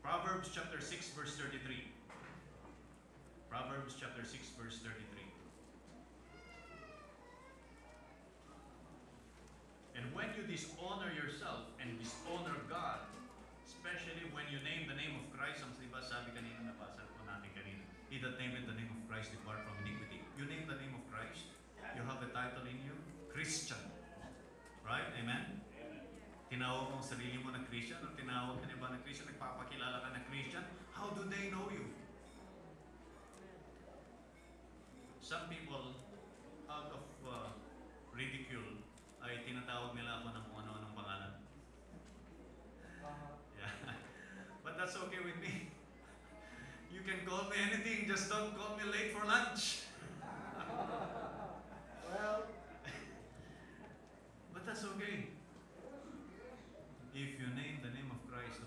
Proverbs chapter 6 verse 33. Proverbs chapter 6 verse 33. And when you dishonor yourself and dishonor God, especially when you name the name of Christ, ang diba sabi kanina, nabasa po natin kanina, he that nameth the name of Christ depart from iniquity. You name the name of Christ, you have a title in you, Christian. Right? Amen? Tinawag mo ang sarili mo na Christian o tinawag ka niba na Christian, nagpapakilala ka na Christian, how do they know you? Some people, out of ridicule, ay tinatawag nila ako ng kung ano-anong pangalan. Yeah. But that's okay with me. You can call me anything, just don't call me late for lunch. Well, but that's okay. If you name the name of Christ,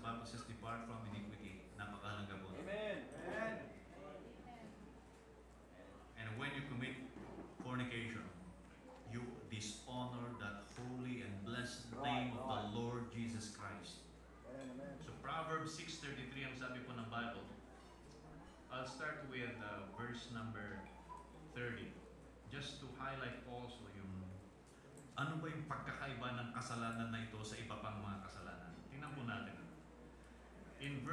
Proverbs 6:33 ang sabi po ng Bible. I'll start with verse number 30. Just to highlight also yung ano ba yung pagkakaiba ng kasalanan na ito sa iba pang mga kasalanan. Tingnan po natin. In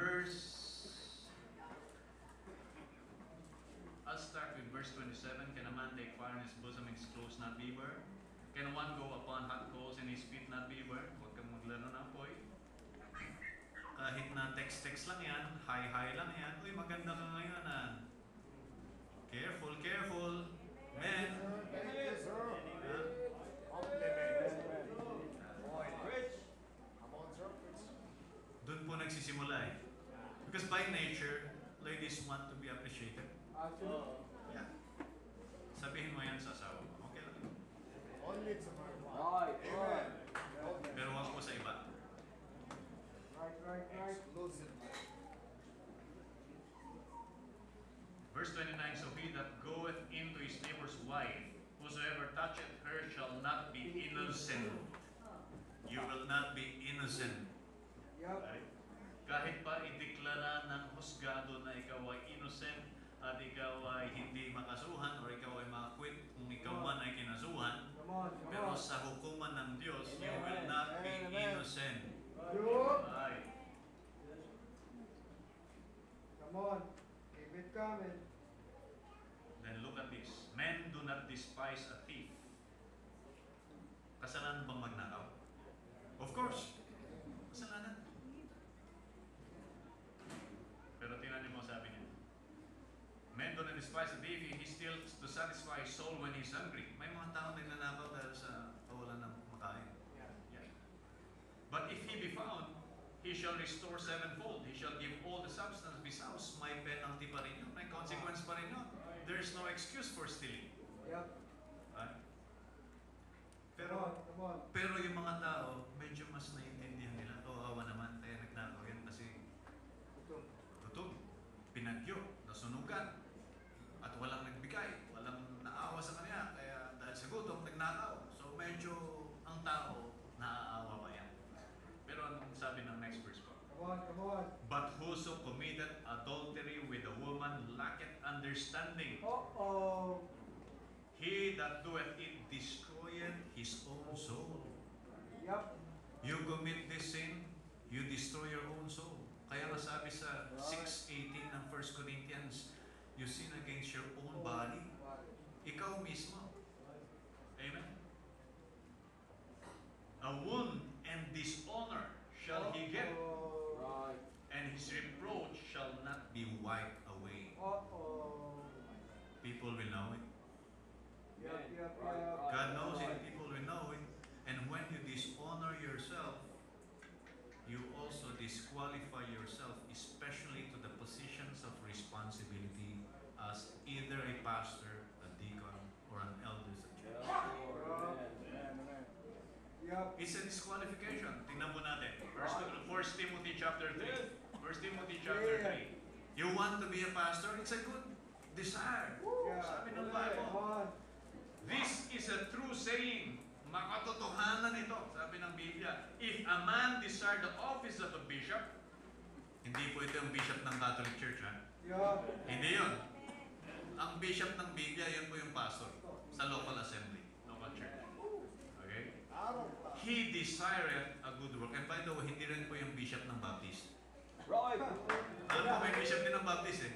I'll start with verse 27. Can a man take fire in his bosom and his clothes not be burned? Can one go upon hot coals and his feet not be burned? Huwag kang maglaro ng apoy. Kahit na text-text lang yan, hi-hi lang yan, uy, maganda ka ngayon ah. Careful, careful. Men. Thank you, sir. Doon po nagsisimula eh. Because by nature, ladies want to be appreciated. Yeah. Sabihin mo yan sa asawa mo. Okay lang. Right. Right. Pero wag po sa iba. Right. Verse 29, so he that goeth into his neighbor's wife, whosoever toucheth her shall not be innocent. You will not be innocent. Yup. Right? Kahit pa ideklara ng husgado na ikaw ay innocent at ikaw ay hindi makasuhan or ikaw ay makakwit kung ikaw man ay kinasuhan, Come on. pero sa hukuman ng Diyos, you will not be innocent. Yup. Right. Come on. Keep it coming. Then look at this. Men do not despise a thief. Kasalanan bang magnakaw? Of course. Kasalanan. Pero tingnan niyo mo sabi niya. Men do not despise a thief. He steals to satisfy his soul when he's hungry. May mga tao nagnanakaw dahil sa kawalan ng makain. Yeah. But if he be found, he shall restore sevenfold. He shall give all the substance of his house. May penalty pa rin yun. May consequence pa rin yun. There is no excuse for stealing. Yup. Right? Come on. Pero yung mga tao, medyo mas naiintindihan nila. Awa naman, kaya nagnakaw yan kasi tutog, pinagyo, nasunugan, at walang nagbigay, walang naawa sa kanya, kaya dahil sa gutom, nagnakaw. So medyo ang tao, naaawa pa yan. Pero anong sabi ng next verse ko? Come on. But whoso committed adultery with a woman lacketh understanding. Uh-oh. He that doeth it destroyeth his own soul. Yup. You commit this sin, you destroy your own soul. Kaya nga sabi sa 6:18 ng 1 Corinthians, you sin against your own body. Ikaw mismo. Amen. A wound and dishonor shall he get, Right. and his reproach shall not be wiped away. Uh-oh. People will know it. Yup. God knows it, people will know it. And when you dishonor yourself, you also disqualify yourself, especially to the positions of responsibility as either a pastor, a deacon, or an elder sa church. Yup. It's a disqualification. Tingnan po natin. 1 Timothy chapter 3. 1 Timothy chapter 3. You want to be a pastor? It's a good desire. Sabi ng Bible. Come on. This is a true saying. Makatotohanan ito. Sabi ng Biblia. If a man desire the office of a bishop, hindi po ito yung bishop ng Catholic Church, ha? Yup. Hindi yun. Ang bishop ng Biblia, yun po yung pastor sa local assembly, local church. Okay? He desireth a good work. And by the way, hindi rin po yung bishop ng Baptist. Right. Alam mo, may bishop din ng Baptist eh.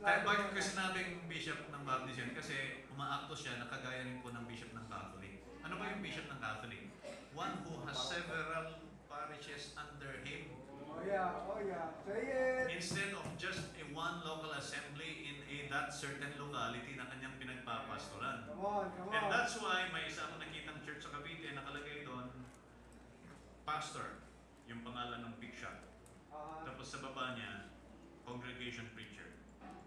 Kaya bakit ko sinabing bishop ng Baptist yun? Kasi umaakto siya na kagaya rin po ng bishop ng Catholic. Ano ba yung bishop ng Catholic? One who has several parishes under him. Oh yeah. Say it. Instead of just a one local assembly in that certain locality na kanyang pinagpapastoran. Come on. And that's why may isa akong nakitang church sa Cavite, nakalagay doon, pastor, yung pangalan ng big shop. Tapos sa baba niya, congregation preacher.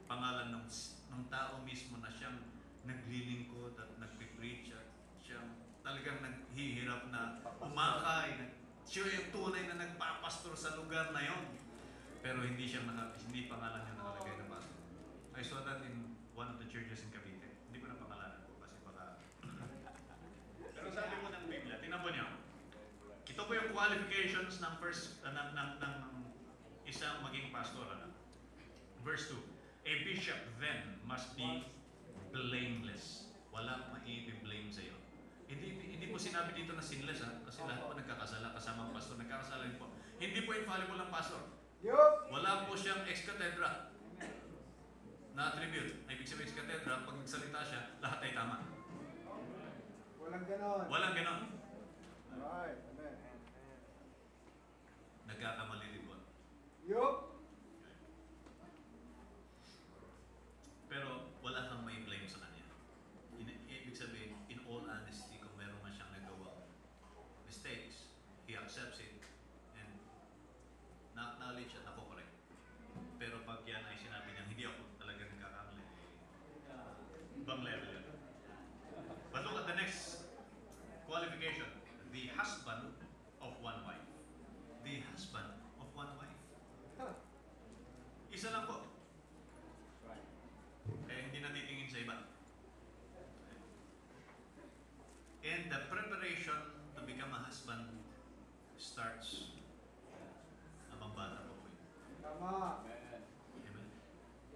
Pangalan ng tao mismo na siyang naglilingkod at nagpipreach at siyang talagang naghihirap na umakay. Siya yung tunay na nagpapastor sa lugar na yon. Pero hindi pangalan niya nakalagay na pastor. I saw that in one of the churches in Cavite. Hindi ko na pangalanan po kasi baka... Pero sabi mo ng Biblia, tingnan po niyo. Ito po yung qualifications ng first ng isang maging pastor. Ano? Verse 2. A bishop then must be blameless. Walang mai-blame sa iyo. Hindi po sinabi dito na sinless ha, kasi lahat po nagkakasala, kasama ang pastor nagkakasala rin po. Hindi po infallible ang pastor. Yup. Wala po siyang ex-cathedra na attribute. Ibig sabihin ex-cathedra, pag nagsalita siya, lahat ay tama. Walang ganon. Walang ganon. Right. Amen. Nagkakamali rin po. Yup. Pero wala kang may blame sa kanya. Ibig sabihin, in all honesty, kung meron man siyang nagawa mistakes, he accepts it and na-acknowledge at ako correct. Pero pag yan ay sinabi niya, hindi ako talaga nagkakamali, ibang level yun. But look at the next qualification. The husband of one wife. The husband of one wife. Isa lang po. Kaya hindi natitingin sa iba. And the preparation to become a husband starts habang bata po po yun. Tama. Amen?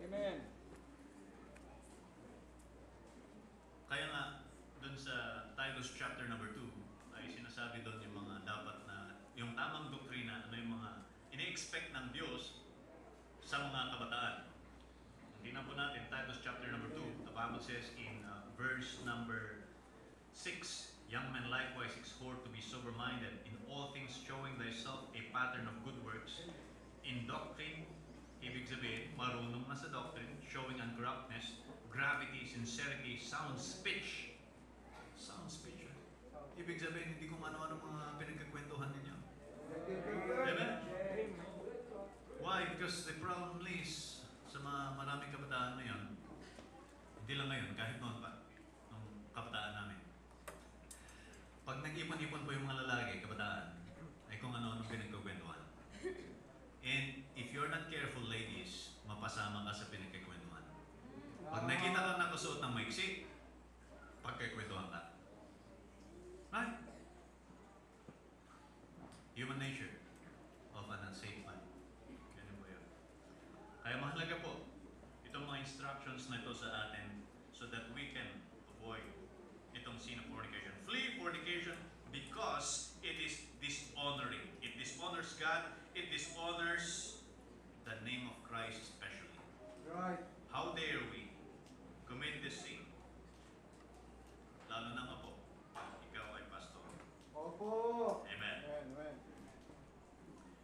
Amen. Kaya nga, dun sa Titus chapter number 2, ay sinasabi doon yung mga dapat na, yung tamang doktrina, ano yung mga ini-expect ng Diyos sa mga kabataan. Tingnan po natin, Titus chapter number 2, the Bible says in verse number 6, young men likewise exhort to be sober-minded, in all things showing thyself a pattern of good works, in doctrine, ibig sabihin, marunong na sa doctrine, showing uncorruptness, gravity, sincerity, sound speech. Sound speech. Ibig sabihin, hindi kung ano-ano mga pinagkakwentuhan ninyo. Amen? Why? Because the problem is, sa mga maraming kabataan ngayon, hindi lang ngayon, kahit noon pa, nung kabataan namin. Pag nag-ipon-ipon po yung mga lalaki, kabataan, ay kung ano-ano pinagkakwentuhan. And if you're not careful, ladies, mapasama ka sa pinagkakwentuhan. Pag nakita ka nakasuot ng maiksi, pagkakwentuhan ka. Right? Human nature of an unsafe man. Ganun po yun. Kaya mahalaga po itong mga instructions na ito sa atin so that we can avoid itong sin of fornication. Flee fornication because it is dishonoring. It dishonors God. It dishonors the name of Christ especially. Right. How dare we commit this sin? Lalo na nga po, ikaw ay pastor. Opo. Amen. Amen.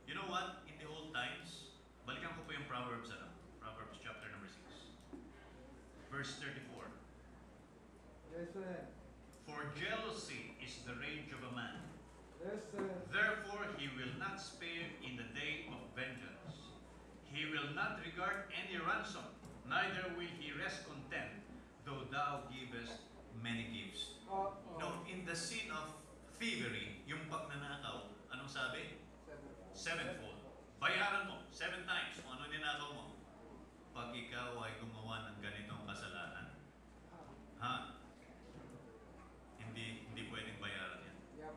You know what? In the old times, balikan ko po yung Proverbs, Proverbs chapter number 6. Verse 34. Listen. For jealousy is the rage of a man. Listen. Therefore he will not spare in the day of vengeance. He will not regard any ransom, neither will he rest content, though thou givest many gifts. No, in the sin of thievery, yung pagnanakaw, anong sabi? Sevenfold. Bayaran mo, 7 times kung ano ninakaw mo. Pag ikaw ay gumawa ng ganitong kasalanan. Ha? Hindi pwedeng bayaran yan. Yep.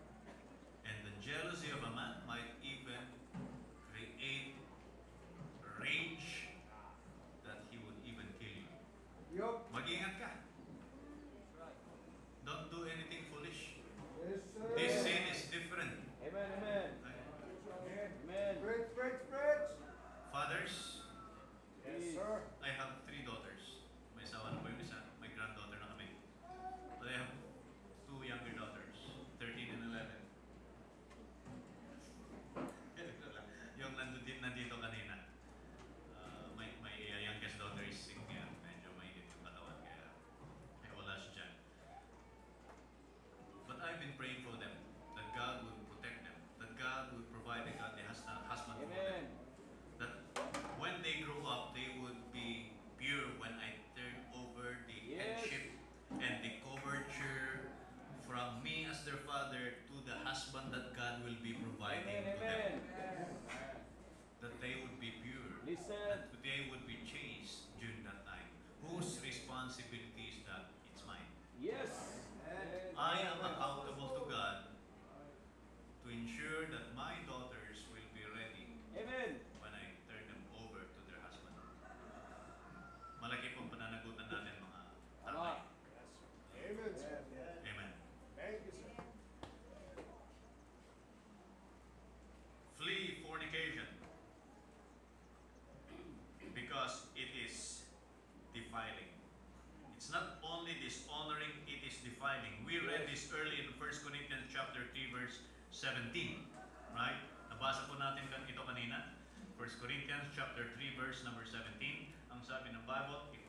And the jealousy of a man might even create rage that he would even kill you. Yup. Mag-ingat ka. Don't do anything foolish. Listen. This sin is different. Amen. Amen. Amen. Preach, preach, preach. Fathers, Yes, sir. I have 3 daughters. May asawa na po yung isa. May granddaughter na kami. But I have 2 younger daughters, 13 and 11. Yung nandito kanina. My youngest daughter is sick ngayon. Medyo mainit yung katawan kaya wala siya dyan. But I've been praying for them that God would protect them, that God would provide a godly husband for them. Amen. That when they grow up, they would be pure when I turn over the Yes. headship and the coverture from me as their father to the husband that God will be providing Amen. to them. Amen. That they would be pure. Listen. That they would be chaste during that time. Whose responsibility is that? It's mine. Yes. I am accountable to God to ensure 17. Right? Nabasa po natin ito kanina. 1 Corinthians chapter 3 verse number 17. Ang sabi ng Bible, if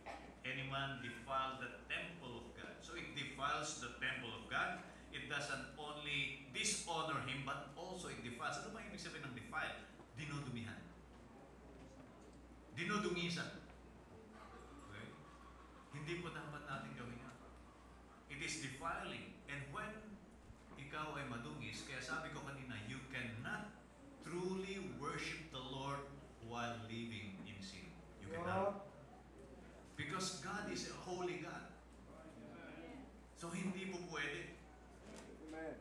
any man defile the temple of God. So it defiles the temple of God. It doesn't only dishonor Him, but also it defiles. Ano ba ibig sabihin ng defile? Dinudumihan. Dinudungisan. Okay? Hindi po dapat natin gawin yan. It is defiling. And when ikaw ay madungis, kaya sabi ko kanina, you cannot truly worship the Lord while living in sin. You cannot. Because God is a holy God. So hindi po pwede. Amen.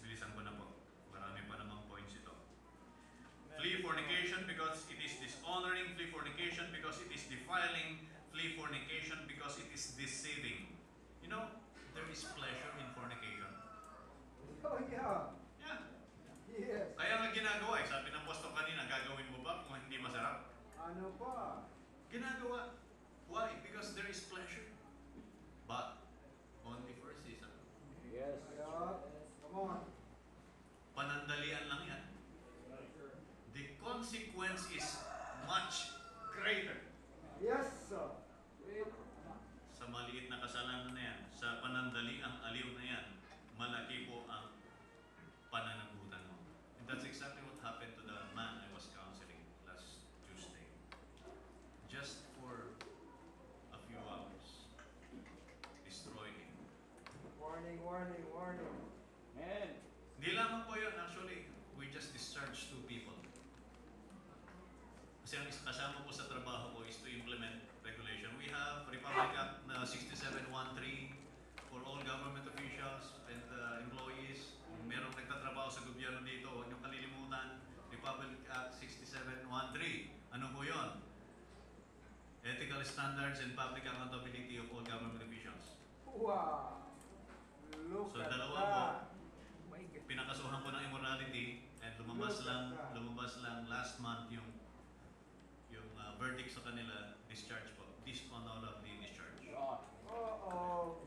Bilisan ko na po. Marami pa namang points ito. Flee fornication because it is dishonoring. Flee fornication because it is defiling. Flee fornication because it is deceiving. You know, there is pleasure in fornication. Oh, yeah. Yeah. Yes. Kaya nga ginagawa eh. Sabi ng pastor kanina, gagawin mo ba kung hindi masarap? Ano pa? Ginagawa. Why? Because there is pleasure. But only for a season. Yes. Yeah. Come on. Panandalian lang yan. The consequence is much greater. Yes, sir. Sa maliit na kasalanan na yan, sa panandaliang aliw na yan, malaki po ang pananagutan mo. And that's exactly what happened to the man I was counseling last Tuesday. Just for a few hours, destroyed him. Warning, warning, warning. Amen. Hindi lamang po yun, actually, we just discharged 2 people. Kasi ang kasama po sa trabaho ko is to implement regulation. We have Republic Act na 6713 for all government officials and employees. Merong nagtatrabaho sa gobyerno dito, huwag niyong kalilimutan. Republic Act 6713. Ano po yun? Ethical standards and public accountability of all government officials. Wow. Look So at dalawa that. po, pinakasuhan ko ng immorality and lumabas lang last month yung verdict sa kanila, discharge po. Dishonorably discharge. God. Uh-oh.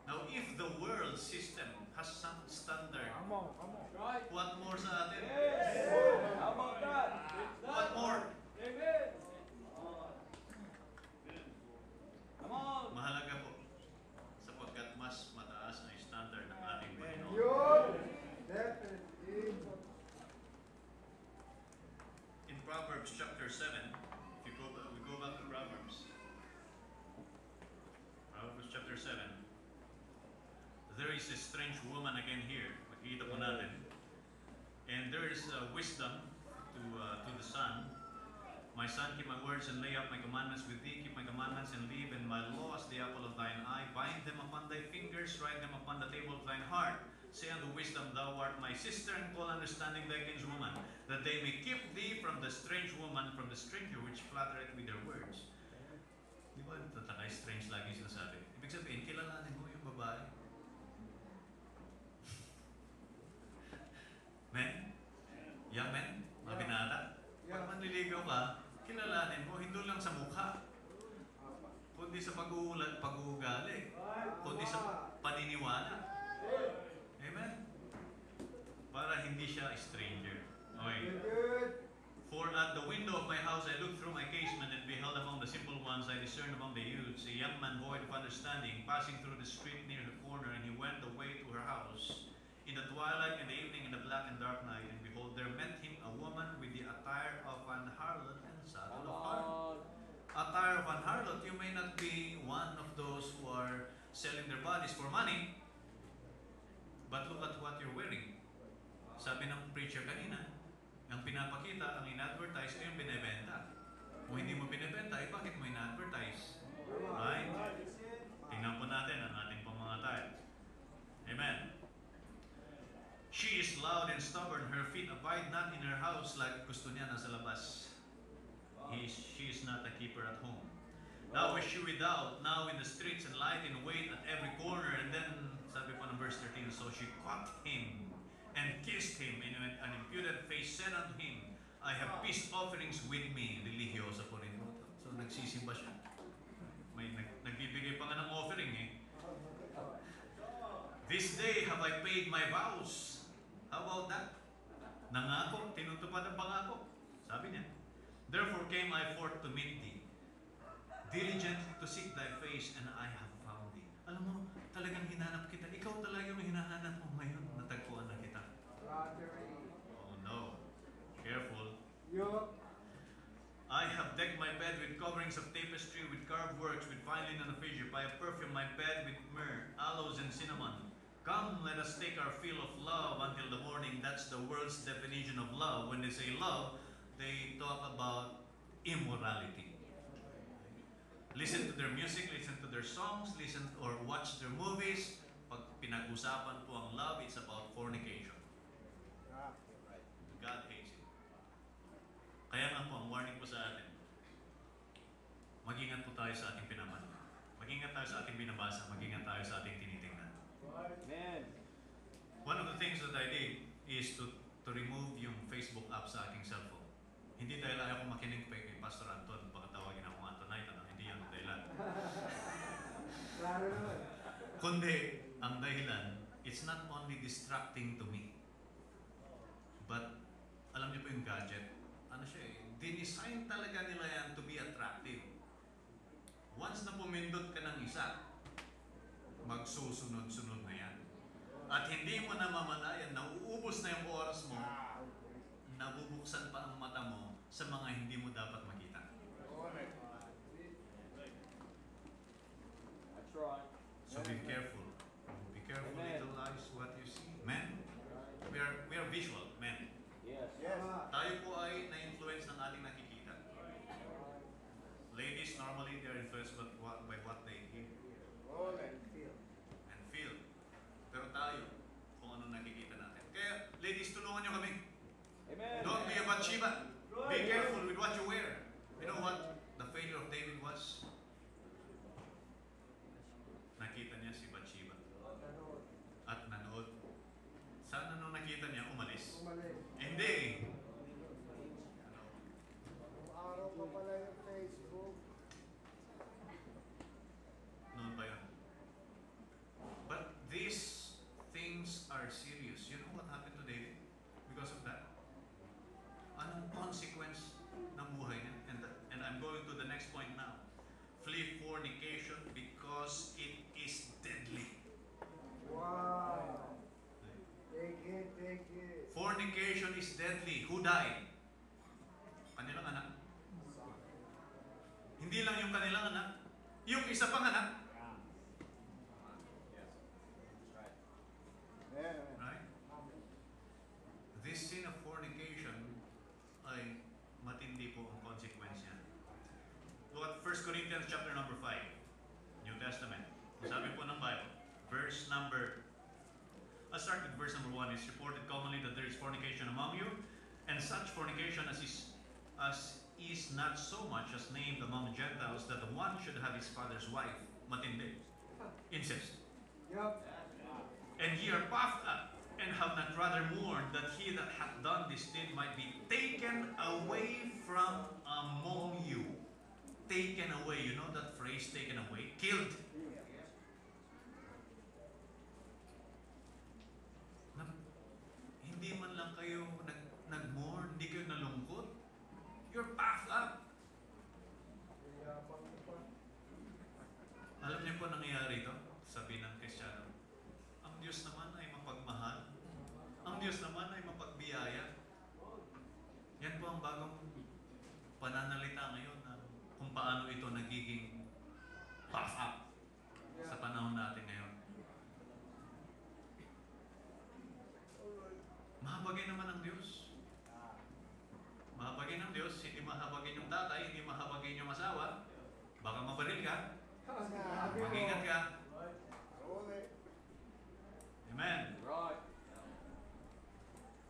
Now, if the world system has some standard, Come on, come on. Right. what more sa atin? Yes. How about that? What more? Amen. Come on. Mahalaga po. Sapagkat mas mataas ang standard ng ating Panginoon. Yun. Definitely. In Proverbs chapter 7, if we go back to Proverbs chapter 7, there is a strange woman again here. Makikita po natin. And there is wisdom to the son. My son, keep my words and lay up my commandments with thee. Keep my commandments and live, and my law as the apple of thine eye. Bind them upon thy fingers, write them upon the table of thine heart. Say unto wisdom, thou art my sister, and call understanding thy kinswoman, that they may keep thee from the strange woman, from the stranger which flattereth with their words. Di ba tatakay strange lagi sinasabi? Ibig sabihin, kilalanin mo yung babae. Men? Young men? Mga binata? Pag manliligaw ka, kilalanin mo, hindi lang sa mukha, kundi sa pag-uugali, kundi sa paniniwala. Amen? Para hindi siya stranger. Okay. Good. For at the window of my house I looked through my casement and beheld among the simple ones I discerned among the youths a young man void of understanding passing through the street near the corner, and he went away to her house in the twilight, in the evening, in the black and dark night, and behold, there met him a woman with the attire of an harlot and saddle of harlot. Attire of an harlot, you may not be one of those who are selling their bodies for money, but look at what you're wearing. Sabi ng preacher kanina, ang pinapakita, ang in-advertise ay yung binibenta. Kung hindi mo binibenta, eh bakit mo in-advertise? Right? Tingnan po natin ang ating pamamagatay. Amen. She is loud and stubborn, her feet abide not in her house, like gusto niya nasa labas. She is not a keeper at home. Now is she without, now in the streets, and light in wait at every corner. And then, sabi po ng verse 13, so she caught him and kissed him, and with an impudent face said unto him, I have peace offerings with me. Religyosa po rin po. So nagsisimba siya. May nagbibigay pa nga ng offering eh. This day have I paid my vows. How about that? Nangako, tinutupad ang pangako. Sabi niya, therefore came I forth to meet thee, diligently to seek thy face, and I have found thee. Alam mo, talagang hinanap kita. Ikaw talaga yung hinahanap mo ngayon. Natagpuan na kita. Brother A. Oh no. Careful. Yup. I have decked my bed with coverings of tapestry, with carved works, with fine linen of Egypt. I have perfumed my bed with myrrh, aloes, and cinnamon. Come, let us take our fill of love until the morning. That's the world's definition of love. When they say love, they talk about immorality. Listen to their music, listen to their songs, listen or watch their movies. Pag pinag-usapan po ang love, it's about fornication. God hates it. Kaya nga po, ang warning po sa atin, mag-ingat po tayo sa ating pinapanood. Mag-ingat tayo sa ating binabasa, mag-ingat tayo sa ating tinitingnan. Amen. One of the things that I did is to remove yung Facebook app sa aking cellphone. Hindi dahil ayaw ko makinig pa kay Pastor Anton, baka tawagin ako Antonite, ano? Hindi yan ang dahilan. Klaro naman. Kundi, ang dahilan, it's not only distracting to me, but alam niyo po yung gadget, ano siya eh, dinesign talaga nila yan to be attractive. Once na pumindot ka ng isa, magsusunod-sunod na yan. At hindi mo na mamalayan, nauubos na yung oras mo, nabubuksan pa ang mata mo sa mga hindi mo dapat makita. That's right. So be careful. Be careful, Amen. little eyes, what you see. Men, we are visual, men. Yes. Tayo po ay na-influence ng ating nakikita. Ladies, normally they are influenced by what they hear and feel. Pero tayo, kung ano nakikita natin. Kaya, ladies, tulungan nyo kami. Amen. Don't be a Bathsheba. Be careful with what you wear. You know what the failure of David was? Nakita niya si Bathsheba at nanood. Sana nung nakita niya, umalis. Umalis. Hindi. Ano? Araw pa pala yung Facebook. Noon pa yun. But these things are serious. You know what happened to David because of that? Anong consequence ng buhay niya? And I'm going to the next point now. Flee fornication because it is deadly. Wow. Take it, take it. Fornication is deadly. Who died? Kanilang anak. Hindi lang yung kanilang anak. Yung isa pang anak. Right? This sin of fornication ay matindi po ang consequence niya. Look at 1 Corinthians chapter number 5, New Testament. Sabi po ng Bible, I'll start with verse number 1. It's reported commonly that there is fornication among you, and such fornication as is not so much as named among Gentiles, that the one should have his father's wife. Matindi. Incest. Yup. And ye are puffed up, and have not rather mourned that he that hath done this deed might be taken away from among you. Taken away. You know that phrase, taken away? Killed. Hindi man lang kayo nag-mourn, hindi kayo nalungkot. You're puffed up. Alam niyo po nangyayari ito? Sabi ng Kristiyano, ang Diyos naman ay mapagmahal. Ang Diyos naman ay mapagbiyaya. Yan po ang bagong pananalita ngayon na kung paano ito nagiging puff up sa panahon natin ngayon. Mahabagin naman ang Diyos. Mahabagin ang Diyos, hindi mahabagin yung tatay, hindi mahabagin yung asawa. Baka mabaril ka. Mag-ingat ka. Amen. Right.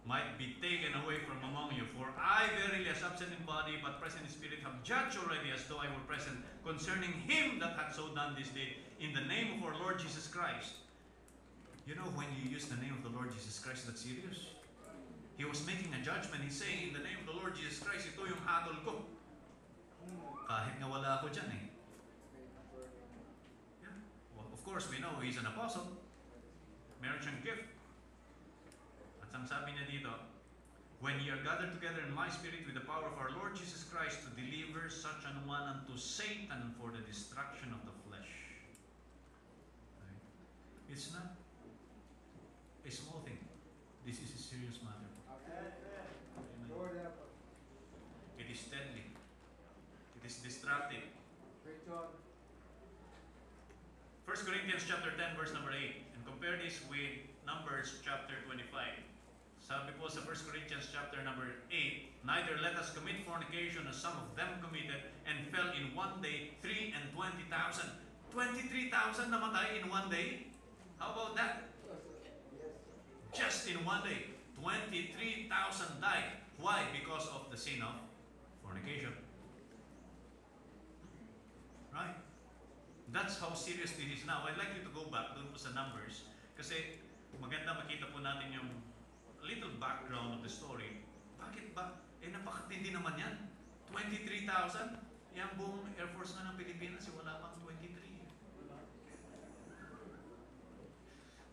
Might be taken away from among you. For I verily, as absent in body, but present in spirit, have judged already as though I were present concerning him that hath so done this deed, in the name of our Lord Jesus Christ. You know, when you use the name of the Lord Jesus Christ, that's serious. He was making a judgment. He's saying, in the name of the Lord Jesus Christ, ito yung hatol ko. Kahit nga wala ako dyan eh. Yeah. Well, of course, we know he's an apostle. Meron siyang gift. At ang sabi niya dito, when ye are gathered together in my spirit with the power of our Lord Jesus Christ to deliver such an one unto Satan for the destruction of the flesh. Right? It's not a small thing. This is a serious matter. Amen. Lord help us. It is deadly. It is destructive. Preach on. 1 Corinthians chapter 10 verse number 8. And compare this with Numbers chapter 25. Sabi po sa 1 Corinthians chapter number 8, neither let us commit fornication as some of them committed and fell in one day 23,000. 23,000 namatay in one day? How about that? Just in one day, 23,000 died. Why? Because of the sin of fornication. Right? That's how serious this is now. I'd like you to go back doon po sa Numbers kasi maganda makita po natin yung little background of the story. Bakit ba? Napakatindi naman yan. 23,000? Yung buong Air Force nga ng Pilipinas, wala pang 23.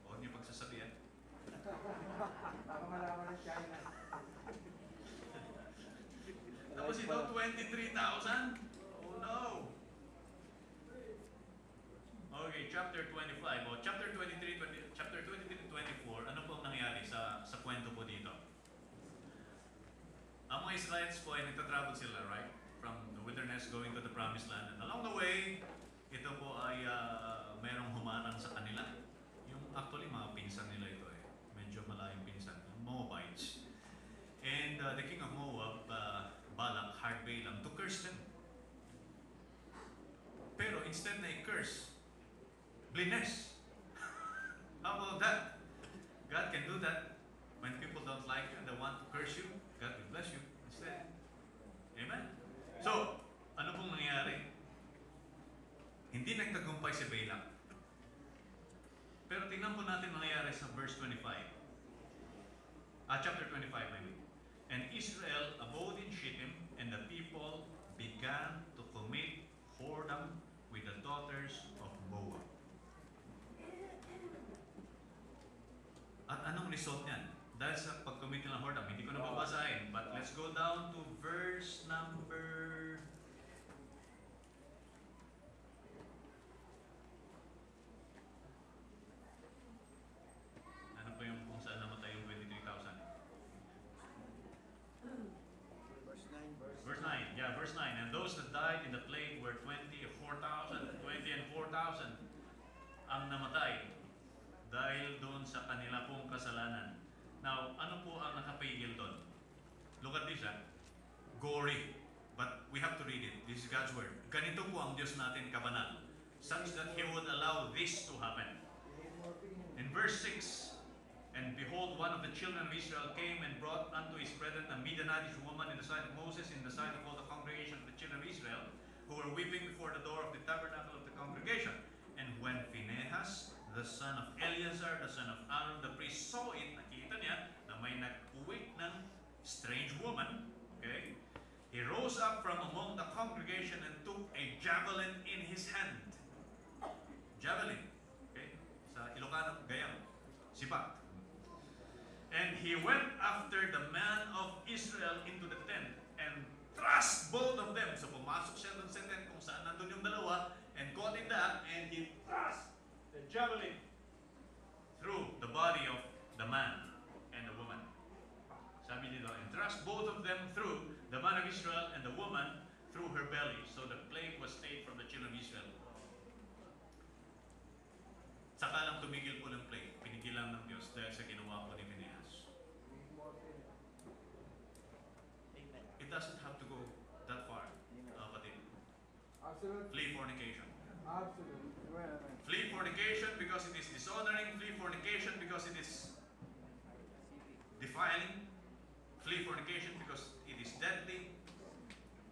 Huwag niyo pagsasabihan. Baka malaman ng China. Tapos ito, 23,000? Oh no! Okay, chapter 25. Chapter 23 to 24, ano po ang nangyari sa kwento po dito? Ang mga Israelites po ay nagtatravel sila, right? From the wilderness going to the promised land. And along the way, ito po ay merong humarang sa kanila. Yung actually mga pinsan nila ito eh. Medyo malayong pinsan. Yung Moabites. And the king of Moab, Balak, hired Balaam to curse them. Pero instead na i-curse, bless. How about that? God can do that. When people don't like you and they want to curse you, God will bless you instead. Amen? So, ano pong nangyari? Hindi nagtagumpay si Balak. Pero tingnan po natin nangyari sa verse 25. Chapter 25, I mean. And Israel abode in Shittim, and the people began to commit whoredom with the daughters of Moab. At anong result niyan? Dahil sa pag-commit ng whoredom, hindi ko na babasahin, but let's go down to verse number... Ano po yung kung saan namatay yung 23,000? Verse 9. Verse 9, yeah, verse 9. And those that died in the plague were 24,000, 20 and 4,000 ang namatay dahil doon sa kanila pong kasalanan. Now, ano po ang nakapigil doon? Look at this, gory. But we have to read it. This is God's word. Ganito po ang Diyos natin kabanal, such that He would allow this to happen. In verse 6, and behold, one of the children of Israel came and brought unto his brethren a Midianitish woman in the sight of Moses, in the sight of all the congregation of the children of Israel, who were weeping before the door of the tabernacle of the congregation. And when Phinehas, the son of Eleazar, the son of Aaron, the priest, saw it, nakita niya na may nag-uwi ng strange woman, okay? He rose up from among the congregation and took a javelin in his hand. Javelin, okay? Sa Ilocano, gayam, sipak. And he went after the man of Israel into the tent and thrust both of them. So pumasok siya dun sa tent kung saan nandun yung dalawa and caught in that, and he thrust the javelin through the body of the man and the woman. Sabi dito, and thrust both of them through the man of Israel and the woman through her belly. So the plague was stayed from the children of Israel. Saka lang tumigil po ng plague. Pinigilan ng Diyos dahil sa ginawa po ni Phinehas. It doesn't have to go that far, kapatid. Absolutely. Flee fornication. Absolutely. Well, Flee fornication because it is dishonoring. Flee fornication because it is defiling. Flee fornication because it is deadly.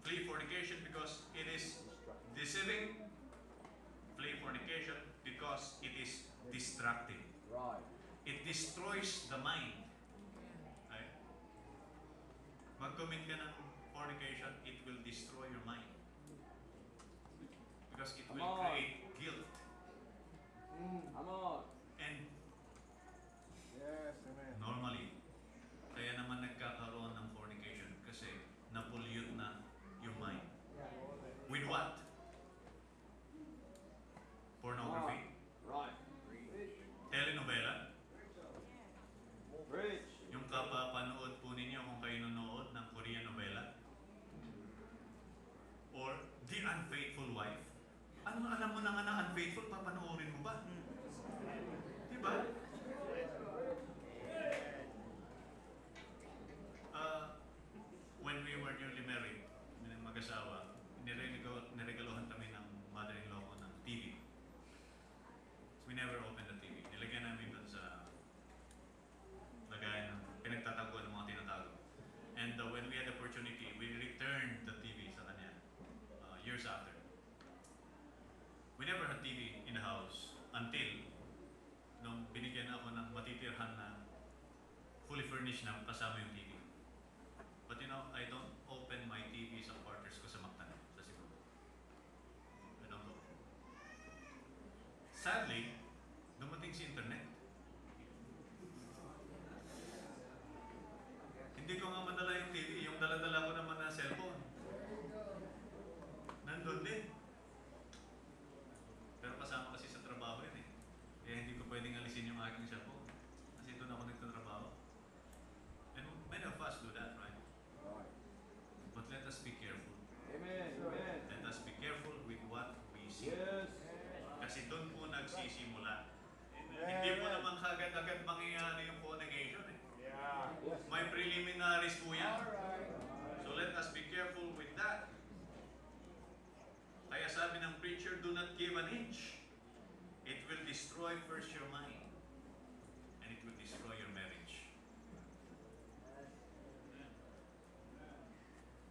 Flee fornication because it is deceiving. Flee fornication because it is distracting. Right. It destroys the mind. Right? Mag-commit ka ng fornication, it will destroy your mind. Because it will Come on. create guilt. Come on. And furnished na kasama yung TV. But you know, I don't open my TV sa quarters ko sa Mactan, sa Cebu. I don't open. Sadly, dumating si internet. Hindi ko nga madala yung TV, yung dala-dala ko naman na cellphone. Nandun din. Pero kasama kasi sa trabaho yun eh. Kaya hindi ko pwedeng alisin yung aking cellphone. Kasi doon ako nagtatrabaho. And many of us do that, right? But let us be careful. Amen. Amen. Let us be careful with what we see. Yes. Kasi doon po nagsisimula. Hindi po naman kagad-agad mangyayari yung fornication eh. Yes. May preliminaries po yan. Alright. So let us be careful with that. Kaya sabi ng preacher, do not give an inch. It will destroy first your mind. And it will destroy your marriage.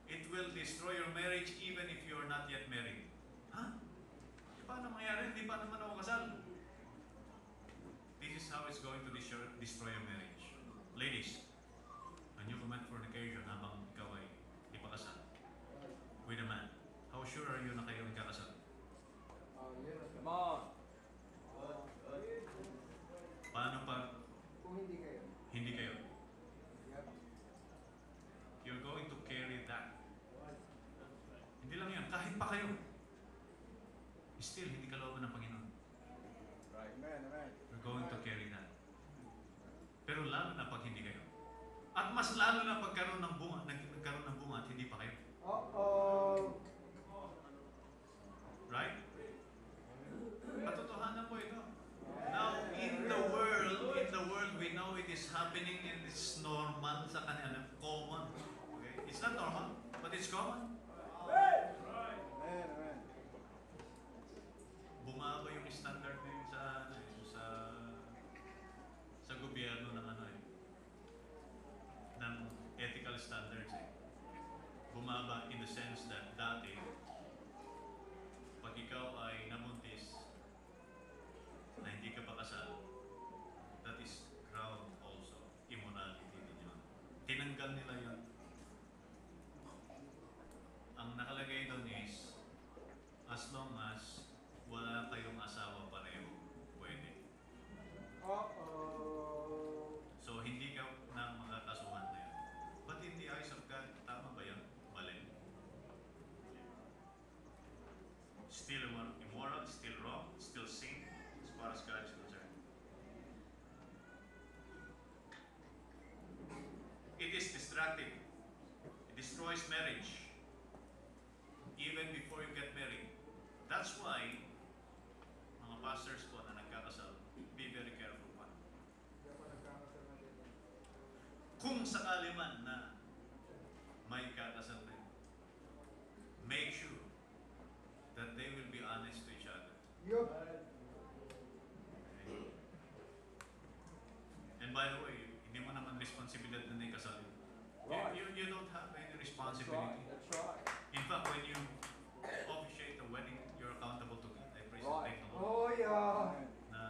It will destroy your marriage even if you are not yet married. Ha? Paano mangyari? Hindi pa naman ako kasal. This is how it's going to destroy your marriage. Ladies, when you commit fornication habang ikaw ay di pa kasal with a man, how sure are you na kayo magkakasal? Come on. Paano pag Kung hindi kayo. hindi kayo? Yep. You're going to carry that. Hindi lang yan, kahit pa kayo. Still, hindi kalooban ng Panginoon. Right. Amen. Amen. You're going to carry that. Pero lalo na pag hindi kayo. At mas lalo na pagkaroon ng bunga, nagkaroon ng bunga at hindi pa kayo. Uh-oh. Right? Katotohanan po ito. Now, in the world, we know it is happening and it's normal sa kanila. Common. Okay? It's not normal, but it's common. Amen. Amen. Bumaba yung standard ngayon sa gobyerno ng ano eh. Ng ethical standards eh. Bumaba in the sense that dati, pag ikaw ay namuntis na hindi ka pa kasal, that is ground also. Immorality din yun. Tinanggal nila yun. Ang nakalagay doon is, as long as wala kayong asawa pareho, pwede. Uh-oh. So, hindi ka na magkakasuhan na yun. But in the eyes of God, tama ba yun? Mali. Still immoral, still wrong, still sin, as far as God is concerned. It is destructive. It destroys marriage. Even before you get married. That's why, mga pastors po na nagkakasal, be very careful pa. Hindi ako nagkakasal na dito. Kung sakali man na may kakasal din, make sure that they will be honest to each other. Yup. Okay? And by the way, hindi mo naman responsibilidad na ikasal. Right. You don't have any That's right. responsibility. That's right. In fact, when you officiate a wedding, you're accountable to God. I praise and Right. thank the Lord. Oh, yeah. Na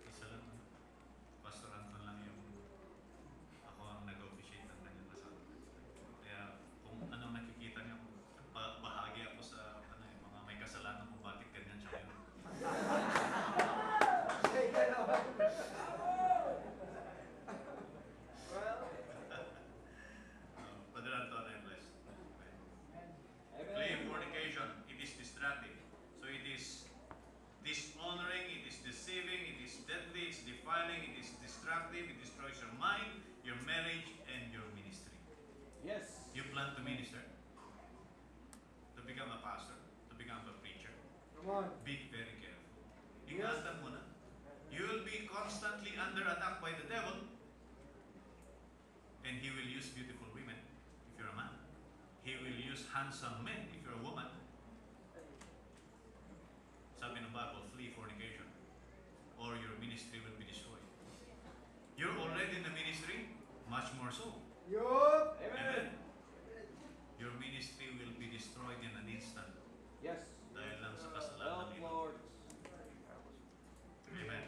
isa lang, Pastor Anton lang yung ako ang nag-officiate ng kanyang kasal. Kaya kung anong nakikita niyo, bahagi ako sa mga may kasalanan kung bakit ganyan siya ngayon. Say that out. Father Anton, I'm blessed. Okay. Play Amen. fornication, it is destructive. So it is dishonoring, it is deceiving, it is deadly, it's defiling, it is destructive, it destroys your mind, your marriage, and your ministry. Yes. You plan to minister, to become a pastor, to become a preacher. Come on. Be very careful. Ingatan mo na. You will be constantly under attack by the devil, and he will use beautiful women if you're a man. He will use handsome men if you're a woman. Sabi ng Bible, flee fornication, or your ministry will be destroyed. You're already in the ministry, much more so. Yup. Amen. Your ministry will be destroyed in an instant Yes. dahil lang sa kasalanan Help, nito. Lord. Amen.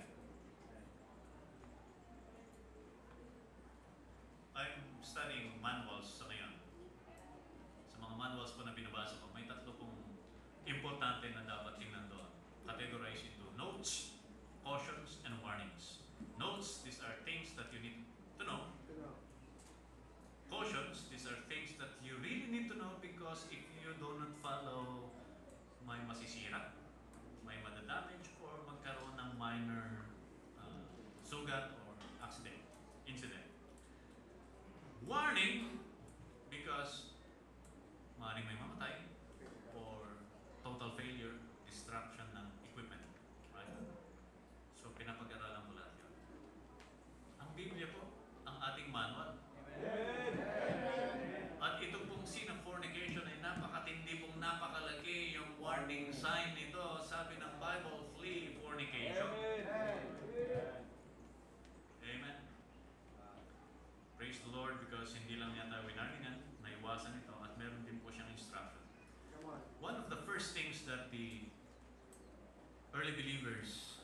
early believers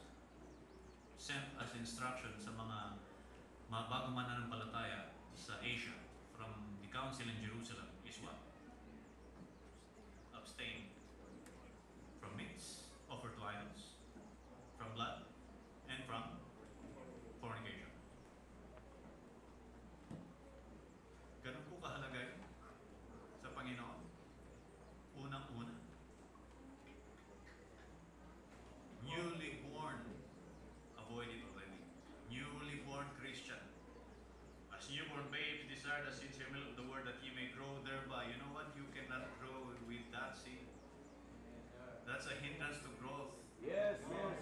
sent as instruction sa mga bagong mananampalataya sa Asia from the council in Jerusalem is what? Abstain from meats offered to idols, from blood, and from fornication. Ganun po kahalaga yun sa Panginoon. Unang-una, newly born, avoid it already. Newly born Christian. As newborn babes desire the sincere milk of the word that ye may grow thereby. You know what? You cannot grow with that seed. That's a hindrance to growth. Yes, yes.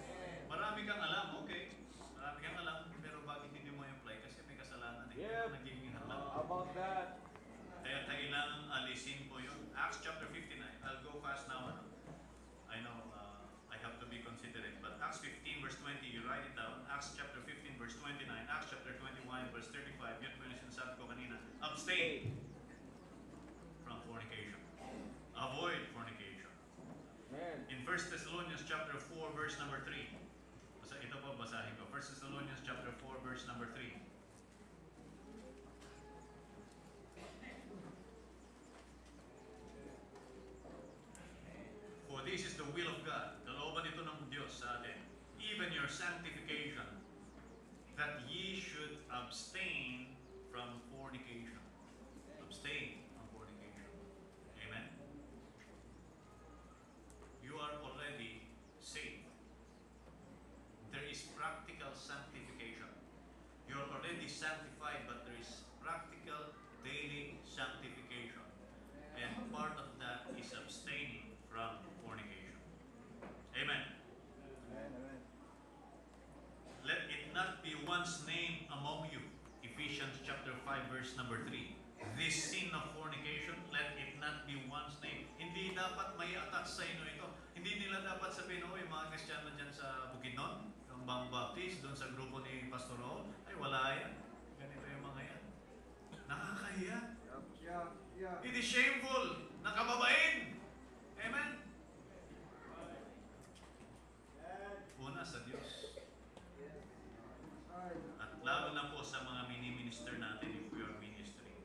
Marami kang alam, okay? Marami kang alam, pero bakit hindi mo i-apply? Kasi may kasalanan eh. Yep. Nagiging How halang. about that? Kaya kailangan alisin po yun. Acts chapter 59. I'll go fast now. Ano? I know I have to be considerate. But Acts 15 verse 20, you write it down. Acts chapter 15 verse 29. Acts chapter 21 verse 35. Yun po yung sinasabi ko kanina. Abstain from fornication. Avoid fornication. Man. In 1 Thessalonians chapter 4 verse number 3. Ito po basahin ko. 1 Thessalonians chapter 4 verse number 3. For this is the will of God, kalooban ito ng Diyos sa atin, even your sanctification, that ye should abstain from fornication. Abstain from fornication. Amen? You are already saved. There is practical sanctification. You are already sanctified, but there is practical daily sanctification. And part of that is abstaining from fornication. Amen. Amen. Let it not be one's name among you. Ephesians chapter 5 verse number 3. This sin of fornication, let it not be one's name. Hindi dapat may attach sa inyo ito. Hindi nila dapat sabihin, oh, yung mga Kristiyano dyan sa Bukidnon, yung Bang Baptist, doon sa grupo ni Pastor Raul, ay wala yan. Ganito yung mga yan. Nakakahiya. Yeah. It is shameful. Nakababain. Amen. Una sa Diyos. At lalo na po sa mga mini-minister natin if we are ministering.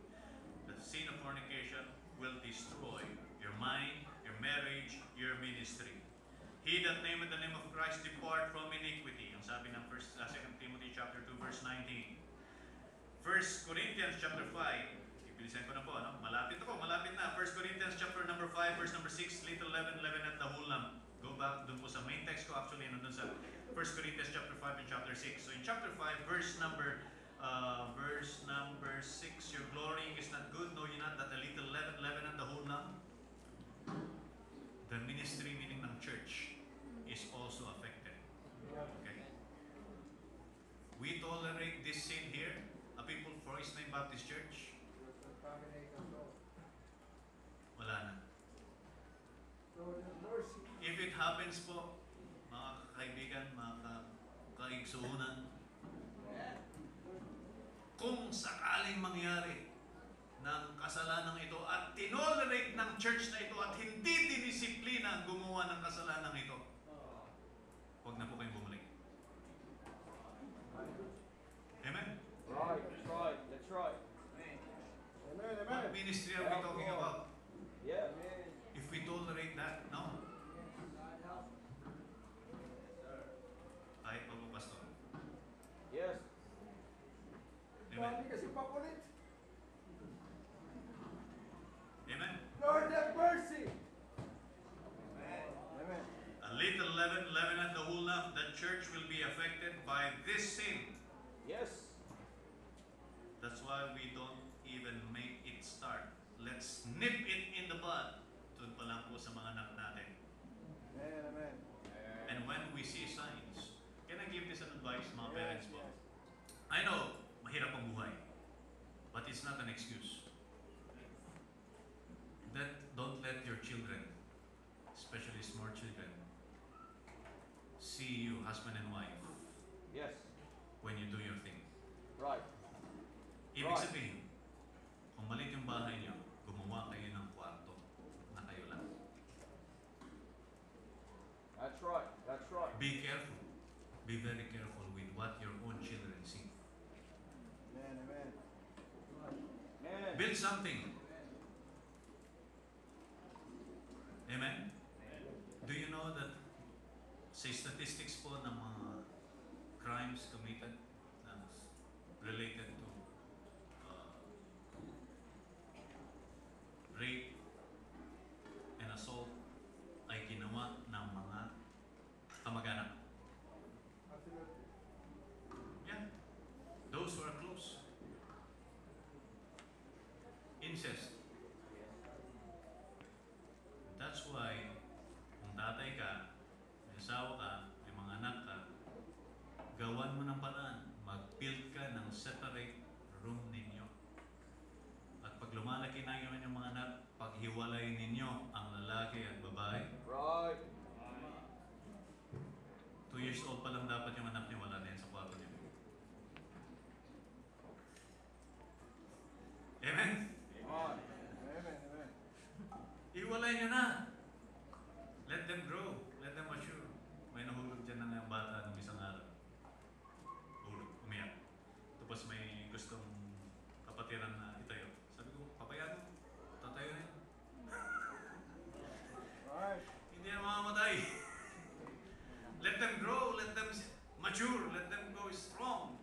The sin of fornication will destroy your mind, your marriage, your ministry. He that nameth the name of Christ depart from iniquity. Ang sabi ng 2 Timothy chapter 2 verse 19. 1 Corinthians chapter 5. Ibilisan ko na po, ano? Malapit na. 1 Corinthians chapter number 5 verse number 6. Little leaven, leaven at the whole lump. Go back dun po sa main text ko actually, nandun sa 1 Corinthians chapter 5 and chapter 6. So in chapter 5 verse number 6, your glorying is not good, know ye not that a little leaven, leaven at the whole lump? The ministry, meaning ng church, is also affected. Okay? We tolerate this sin here, a people for His Name Baptist Church. Wala na. If it happens po, mga kaibigan, mga kaigsuunan, kung sakaling mangyari ng kasalanan ito at tinolerate ng church na ito at hindi dinisiplina ang gumawa ng kasalanan ito, huwag na po kayong bumalik. Amen? Right, that's right. What ministry are we talking about? Yeah. If we tolerate that, no. Kahit pa po, Pastor. Yes. Amen. Kasi pakulit. Amen. Lord have mercy. Amen. A little leaven, leaven at the whole lump, the church will be affected by this sin. Yes. That's why we don't even make it start. Let's nip it in the bud. Doon pa lang po sa mga anak natin. Amen. And when we see signs, can I give this an advice, mga parents po? I know, mahirap ang buhay. But it's not an excuse. Don't let your children, especially small children, see you, husband and wife, Yes. when you do your thing. Right. Ibig Right. sabihin, kung maliit yung bahay niyo, gumawa kayo ng kwarto na kayo lang. That's right. That's right. Be careful. Be very careful with what your own children see. Amen, amen. Amen. Build something. Amen? Do you know that sa statistics po ng mga crimes committed related to rape and assault ay ginawa ng mga kamag-anak? Absolutely. Yeah. Those who are close. Incest. That's why, kung tatay ka, may asawa ka, may mga anak ka, gawan mo ng paraan, mag-build ka ng separate room ninyo. At pag lumalaki na yung inyong mga anak, paghiwalay ninyo ang lalaki at babae. Right. 2 years old pa lang dapat yung anak niyo, wala na yan sa kwarto niyo. Amen? Amen. Amen, amen. Iwalay nyo na. Let them grow. Let them mature. May nahulog dyan ng bata ng isang araw. Hulog. Umiyak. Tapos may gustong kapatiran na itayo. Sabi ko, papayaan mo. Tatayo na yun. Right. Hindi na mamamatay. Let them grow. Let them mature. Let them go strong.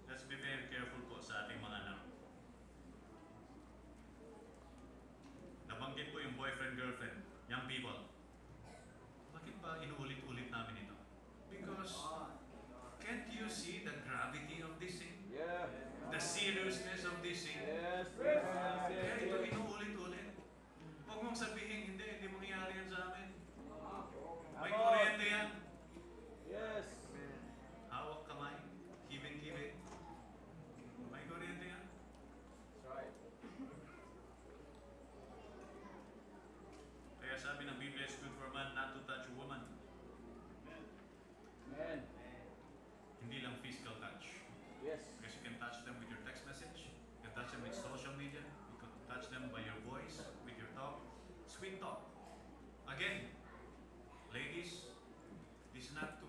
Let's be very careful po sa ating mga anak. Nabanggit ko yung boyfriend-girlfriend, young people. Bakit ba inuulit-ulit namin ito? Because can't you see the gravity of this thing? Yeah. The seriousness of this thing? Yes, yes, yes, Kaya yes, ito yes. inuulit-ulit. Huwag mong sabihin, hindi mangyayari yan sa amin. May Come on. kuryente yan. Yes. Hawak kamay, kibit-kibit. May kuryente yan. That's right. Kaya sabi ng Biblia, it's good for a man not to touch a woman. Amen. Hindi lang physical touch. Yes. Because you can touch them with your text message, you can touch them with social media, you can touch them by your voice, with your talk, sweet talk. Again, ladies, this is not to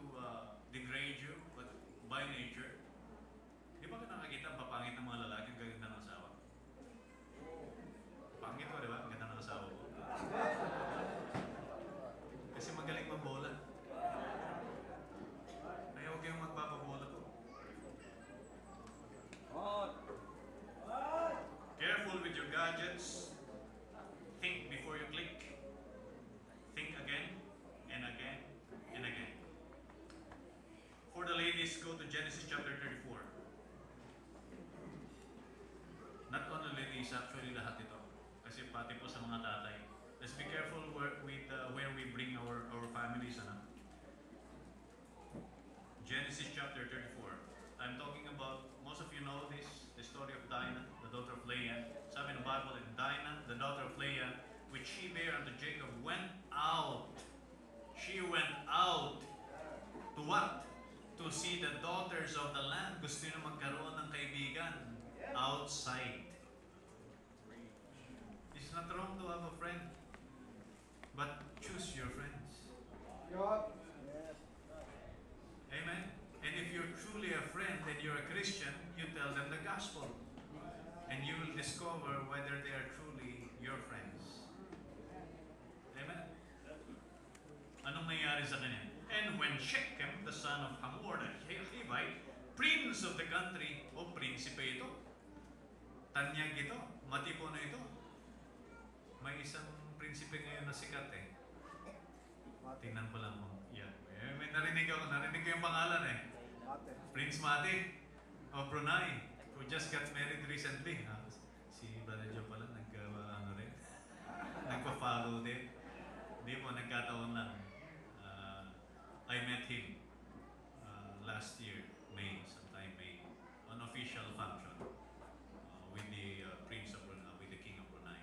degrade you, but by nature, di ba ka nakakita ang papangit ng mga lalaki, ang ganda ng asawa? Pangit ko, di ba? Ang ganda ng asawa ko. Kasi magaling magbola. Kaya huwag kayong magpapabola ko. On. Careful with your gadgets. Think before you click. Think again and again and again. For the ladies, go to Genesis chapter 34. Not only ladies, actually lahat ito. Kasi pati po sa mga tatay. Let's be careful where we bring our families. Genesis chapter 34. I'm talking about, most of you know this, the story of Dinah, the daughter of Leah. Sabi ng Bible, in Dinah, the daughter of Leah, which she bare unto Jacob, went out. She went out to what? To see the daughters of the land. Gusto nyo magkaroon ng kaibigan outside. It's not wrong to have a friend, but choose your friends. Yup. Yes. Amen? And if you're truly a friend and you're a Christian, you tell them the gospel. And you will discover whether they are truly your friends. Amen? Anong nangyari sa kanya? And when Shechem, the son of Hamor, the Hivite, prince of the country, o prinsipe ito, tanyag ito, matipo na ito. May isang prinsipe ngayon na sikat eh. Tingnan ko lang mo. Yeah. May narinig ko yung pangalan eh. Ate. Prince Mati of Brunei, who just got married recently. Si Brother Joe pala, ano rin, nagpa-follow din. Hindi po, nagkataon lang. I met him last year, sometime May, on official function with the Prince of Brunei, with the King of Brunei.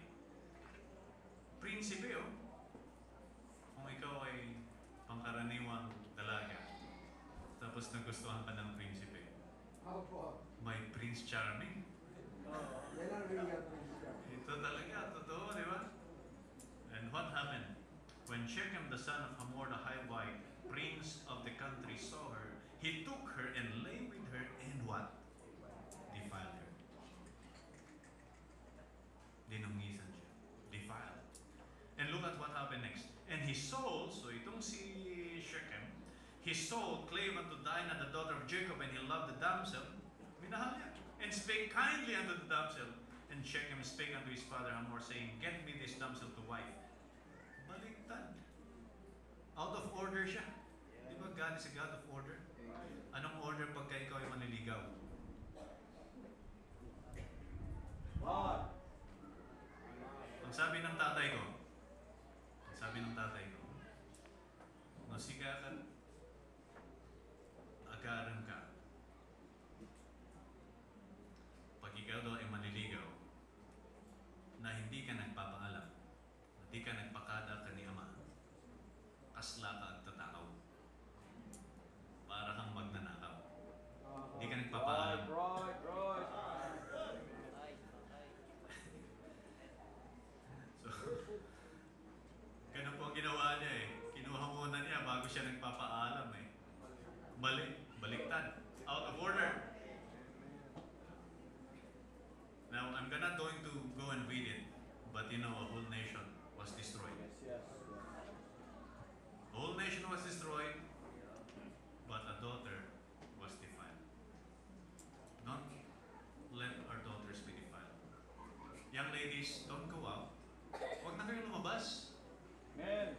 Prinsipe, oh. Kung ikaw ay pangkaraniwang dalaga, tapos nagustuhan ka ng prinsipe, Opo. may Prince Charming. Yan ang real prince. Ito talaga, totoo, di ba? And And what happened? When Shechem, the son of Hamor the Hivite, prince of the country, saw her, he took her and lay with her and what? Defiled her. Dinungisan siya. Defiled. And look at what happened next. And his soul, so itong si Shechem, his soul clave unto Dinah, the daughter of Jacob, and he loved the damsel. Minahal niya. And spake kindly unto the damsel. And Shechem spake unto his father Hamor, saying, Get me this damsel to wife. Baliktad. Out of order siya. Di ba God is a God of order? Anong order pagka ikaw ay manliligaw? God. Ang sabi ng tatay ko, Nasiga ka, agaran ka. Pag ikaw daw ay manliligaw, na hindi ka nagpapaalam, hindi ka nagpakada ka ni Ama, kasla ka at tatakaw. Para kang magnanakaw. Hindi ka nagpapaalam. Right. So, ganun po ang ginawa niya eh. Kinuha muna niya bago siya nagpapaalam eh. Baliktad. Out of order. Now, I'm not going to go and read it, but you know, a whole nation was destroyed. Yes. A whole nation was destroyed, but a daughter was defiled. Don't let our daughters be defiled. Young ladies, don't go out. Huwag na kayong lumabas. Amen.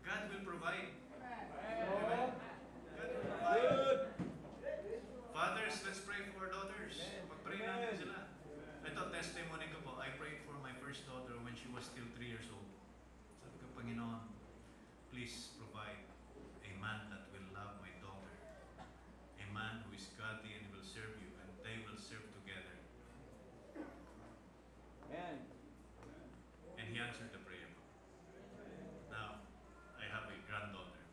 God will provide. Amen. God will provide. Good. Fathers, let's pray for our daughters. Pag-pray natin sila. Ito, testimony ko po. I prayed for my first daughter when she was still 3 years old. Sabi ko, Panginoon, please provide a man that will love my daughter. A man who is godly and will serve you, and they will serve together. Amen. And He answered the prayer. Now, I have a granddaughter.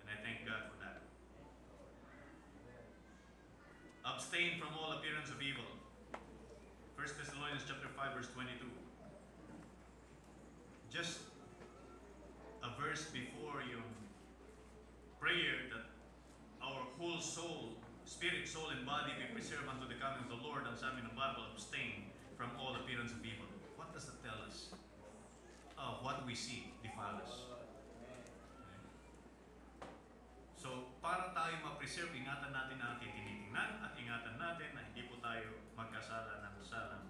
And I thank God for that. Abstain from all appearance of evil. 1 Thessalonians chapter 5 verse 22. Just a verse before your prayer that our whole soul, spirit, soul, and body be preserved unto the coming of the Lord. Ang sabi ng Bible, abstain from all appearance of evil. What does that tell us? What we see defile us. So, para tayo ma-preserve, ingatan natin ang ating tinitingnan at ingatan natin na hindi po tayo magkasala ng salang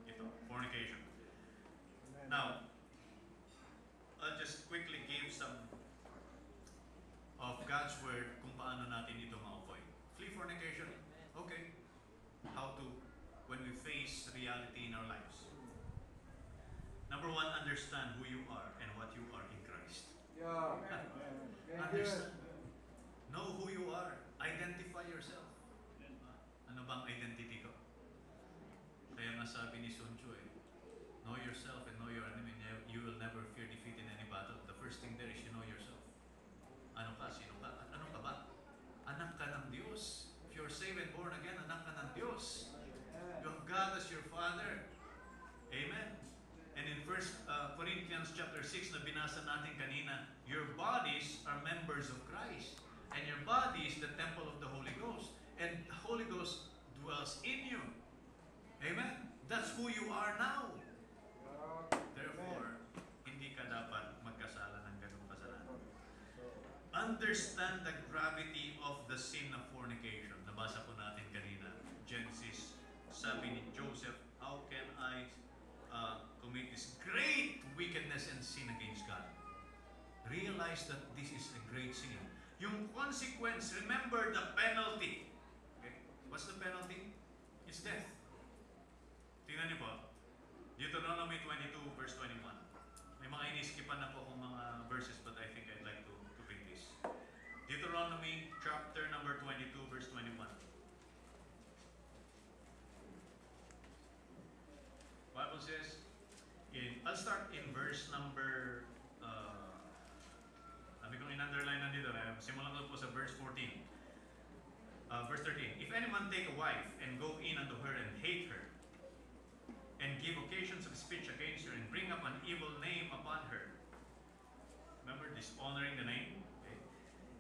ito, fornication. Now, I'll just quickly give some of God's word kung paano natin ito ma-avoid. Flee fornication, okay. How to, when we face reality in our lives. Number 1, understand who you are and what you are in Christ. Yeah. Understand. Know who you are. Identify yourself. Ano bang identity ko? Kaya nga sabi ni Sun Tzu know yourself and know your enemy. You will never fear defeat in any battle. The first thing there is you know yourself. Ano ka? Sino ka? Ano ka ba? Anak ka ng Diyos. If you're saved and born again, anak ka ng Diyos. You have God as your Father. Amen. And in 1 Corinthians chapter 6 na binasa natin kanina, your bodies are members of Christ. And your body is the temple of the Holy Ghost. And the Holy Ghost dwells in you. Amen? That's who you are now. Therefore, hindi ka dapat magkasala ng ganung kasalanan. Understand the gravity of the sin of fornication. Nabasa po natin kanina. Genesis, sabi ni Joseph, how can I commit this great wickedness and sin against God? Realize that this is a great sin. Yung consequence, remember the penalty. Okay? What's the penalty? It's death. Tingnan niyo po. Deuteronomy 22 verse 21. May mga iniskipan na po akong mga verses, but I think I'd like to read this. Deuteronomy chapter number 22 verse 21. Bible says, I'll start in verse number sabi kong in-underline nandito, simulan ko po sa verse 14. Verse 13. If any man take a wife and go in unto her and hate her, and give occasions of speech against her, and bring up an evil name upon her. Remember, dishonoring the name? Okay.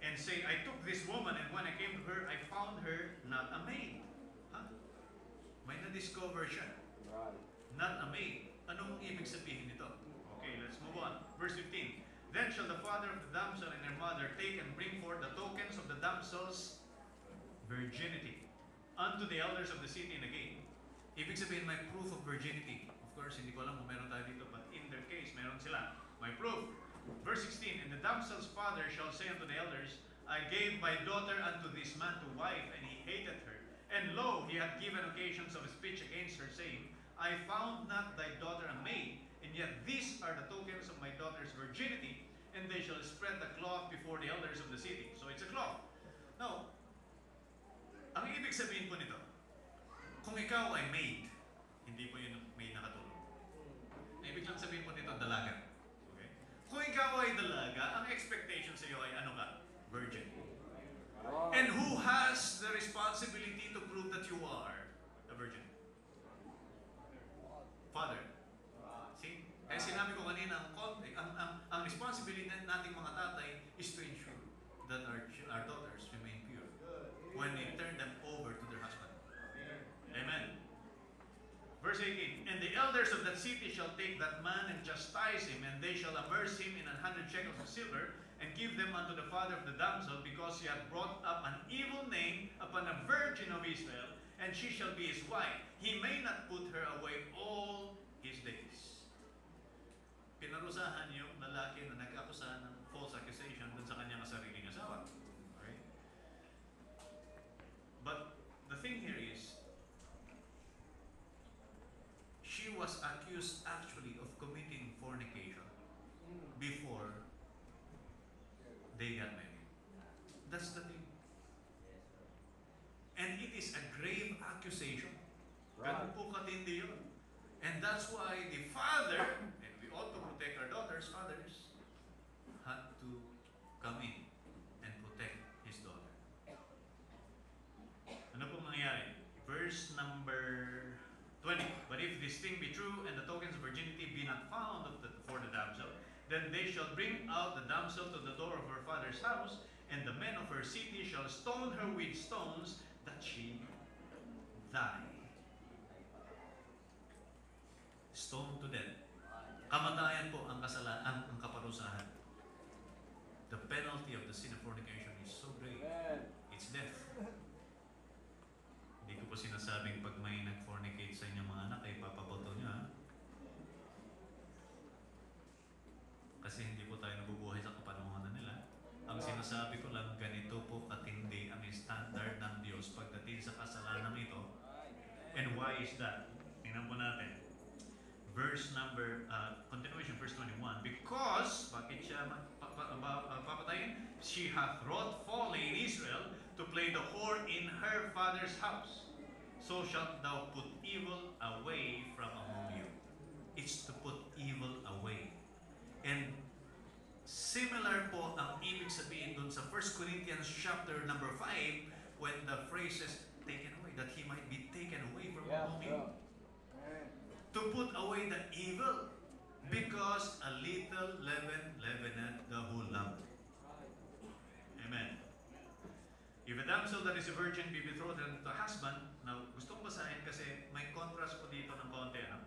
And say, I took this woman, and when I came to her, I found her not a maid. Huh? May na-discover siya. Right. Not a maid. Anong ibig sabihin nito? Okay, let's move on. Verse 15. Then shall the father of the damsel and her mother take and bring forth the tokens of the damsel's virginity unto the elders of the city and again. Ibig sabihin, may proof of virginity. Of course, hindi ko alam kung meron tayo dito, but in their case, meron sila. May proof. Verse 16, and the damsel's father shall say unto the elders, I gave my daughter unto this man to wife, and he hated her. And lo, he had given occasions of speech against her, saying, I found not thy daughter a maid, and yet these are the tokens of my daughter's virginity, and they shall spread the cloth before the elders of the city. So it's a cloth. Now, ang ibig sabihin po nito, kung ikaw ay maid, hindi po yun maid na katulong. Ibig lang sabihin po nito, dalaga. Okay? Kung ikaw ay dalaga, ang expectation sa iyo ay ano ka? Virgin. Right. And who has the responsibility to prove that you are a virgin? Father. See? Kaya sinabi ko kanina, ang responsibility nating mga tatay is to ensure that our daughters remain pure when we turn them over to their husband. Amen. Verse 18, and the elders of that city shall take that man and chastise him, and they shall immerse him in 100 shekels of silver, and give them unto the father of the damsel, because he hath brought up an evil name upon a virgin of Israel, and she shall be his wife. He may not put her away all his days. Pinarusahan yung lalaki na nag-akusa ng false accusation dun sa kanyang sariling asawa. Okay? But the thing here is, she was accused actually of committing fornication before they got married. That's the thing. And it is a grave accusation. Ganun po katindi yun. And that's why the father, and we ought to protect our daughters, fathers, had to come in and protect his daughter. Ano pong nangyari? Verse number 20. But if this thing be true, and the tokens of virginity be not found for the damsel, then they shall bring out the damsel to the door of her father's house, and the men of her city shall stone her with stones, that she die. Stone to death. Kamatayan po ang kasalanan, ang kaparusahan. The penalty of the sin of fornication is so great. Amen. It's death. Hindi ko po sinasabing pag may nag-fornicate sa inyong mga anak, ay papaboto niya. Ha? Kasi hindi po tayo nabubuhay sa kapanahonan nila. Ang sinasabi ko lang, ganito po katindi ang standard ng Diyos pagdating sa kasalanan ito. And why is that? Tingnan po natin. Verse number, continuation, verse 21. Because, bakit siya papatayin? She hath wrought folly in Israel to play the whore in her father's house. So shalt thou put evil away from among you. It's to put evil away. And similar po ang ibig sabihin dun sa 1 Corinthians chapter number 5 when the phrase is taken away, that he might be taken away from Yes, among you. sir. To put away the evil, because a little leaven leaveneth the whole lump. Amen. If a damsel that is a virgin be betrothed unto a husband, now gustong basahin kasi may contrast po dito ng konti. Ano?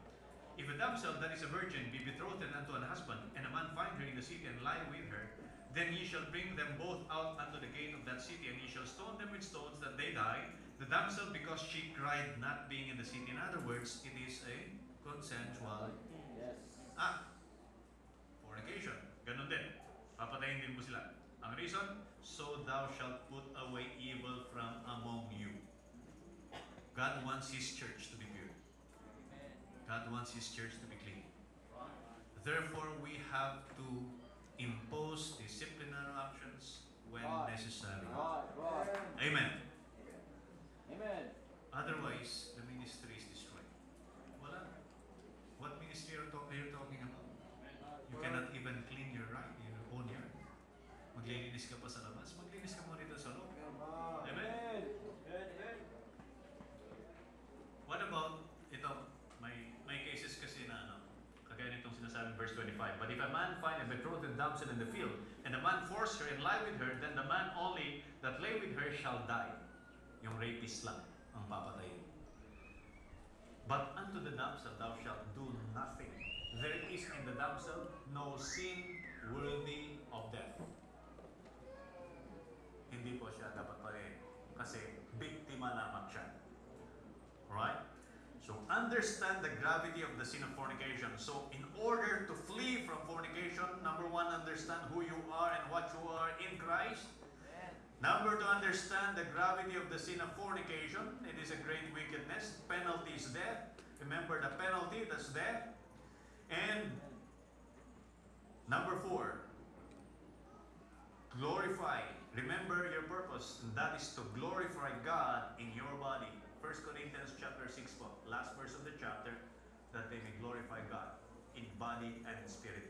If a damsel that is a virgin be betrothed unto an husband, and a man find her in the city and lie with her, then ye shall bring them both out unto the gate of that city, and ye shall stone them with stones that they die. The damsel, because she cried not being in the city. In other words, it is a consensual Yes. act. Fornication. Ganon din. Papatayin din mo sila. Ang reason, so thou shalt put away evil from among you. God wants His church to be pure. God wants His church to be clean. Therefore, we have to impose disciplinary actions when necessary. Right. Amen. Amen. Otherwise, the ministry is destroyed. Wala. What ministry are you talking about? You cannot even clean your own yard. Maglilinis ka pa sa labas. Maglinis ka mo rito sa loob. Amen. Amen. What about ito? May man find a betrothed damsel in the field, and the man force her and lie with her, then the man only that lay with her shall die. Yung rapist lang ang papatayin. But unto the damsel thou shalt do nothing. There is in the damsel no sin worthy of death. Hindi po siya dapat patayin kasi biktima lamang siya. Alright? So understand the gravity of the sin of fornication. So in order to flee from fornication, number one, understand who you are and what you are in Christ. Number two, understand the gravity of the sin of fornication. It is a great wickedness. Penalty is death. Remember the penalty, that's death. And number four, glorify. Remember your purpose, and that is to glorify God in your body. 1 Corinthians chapter 6 po, last verse of the chapter, that they may glorify God in body and in spirit.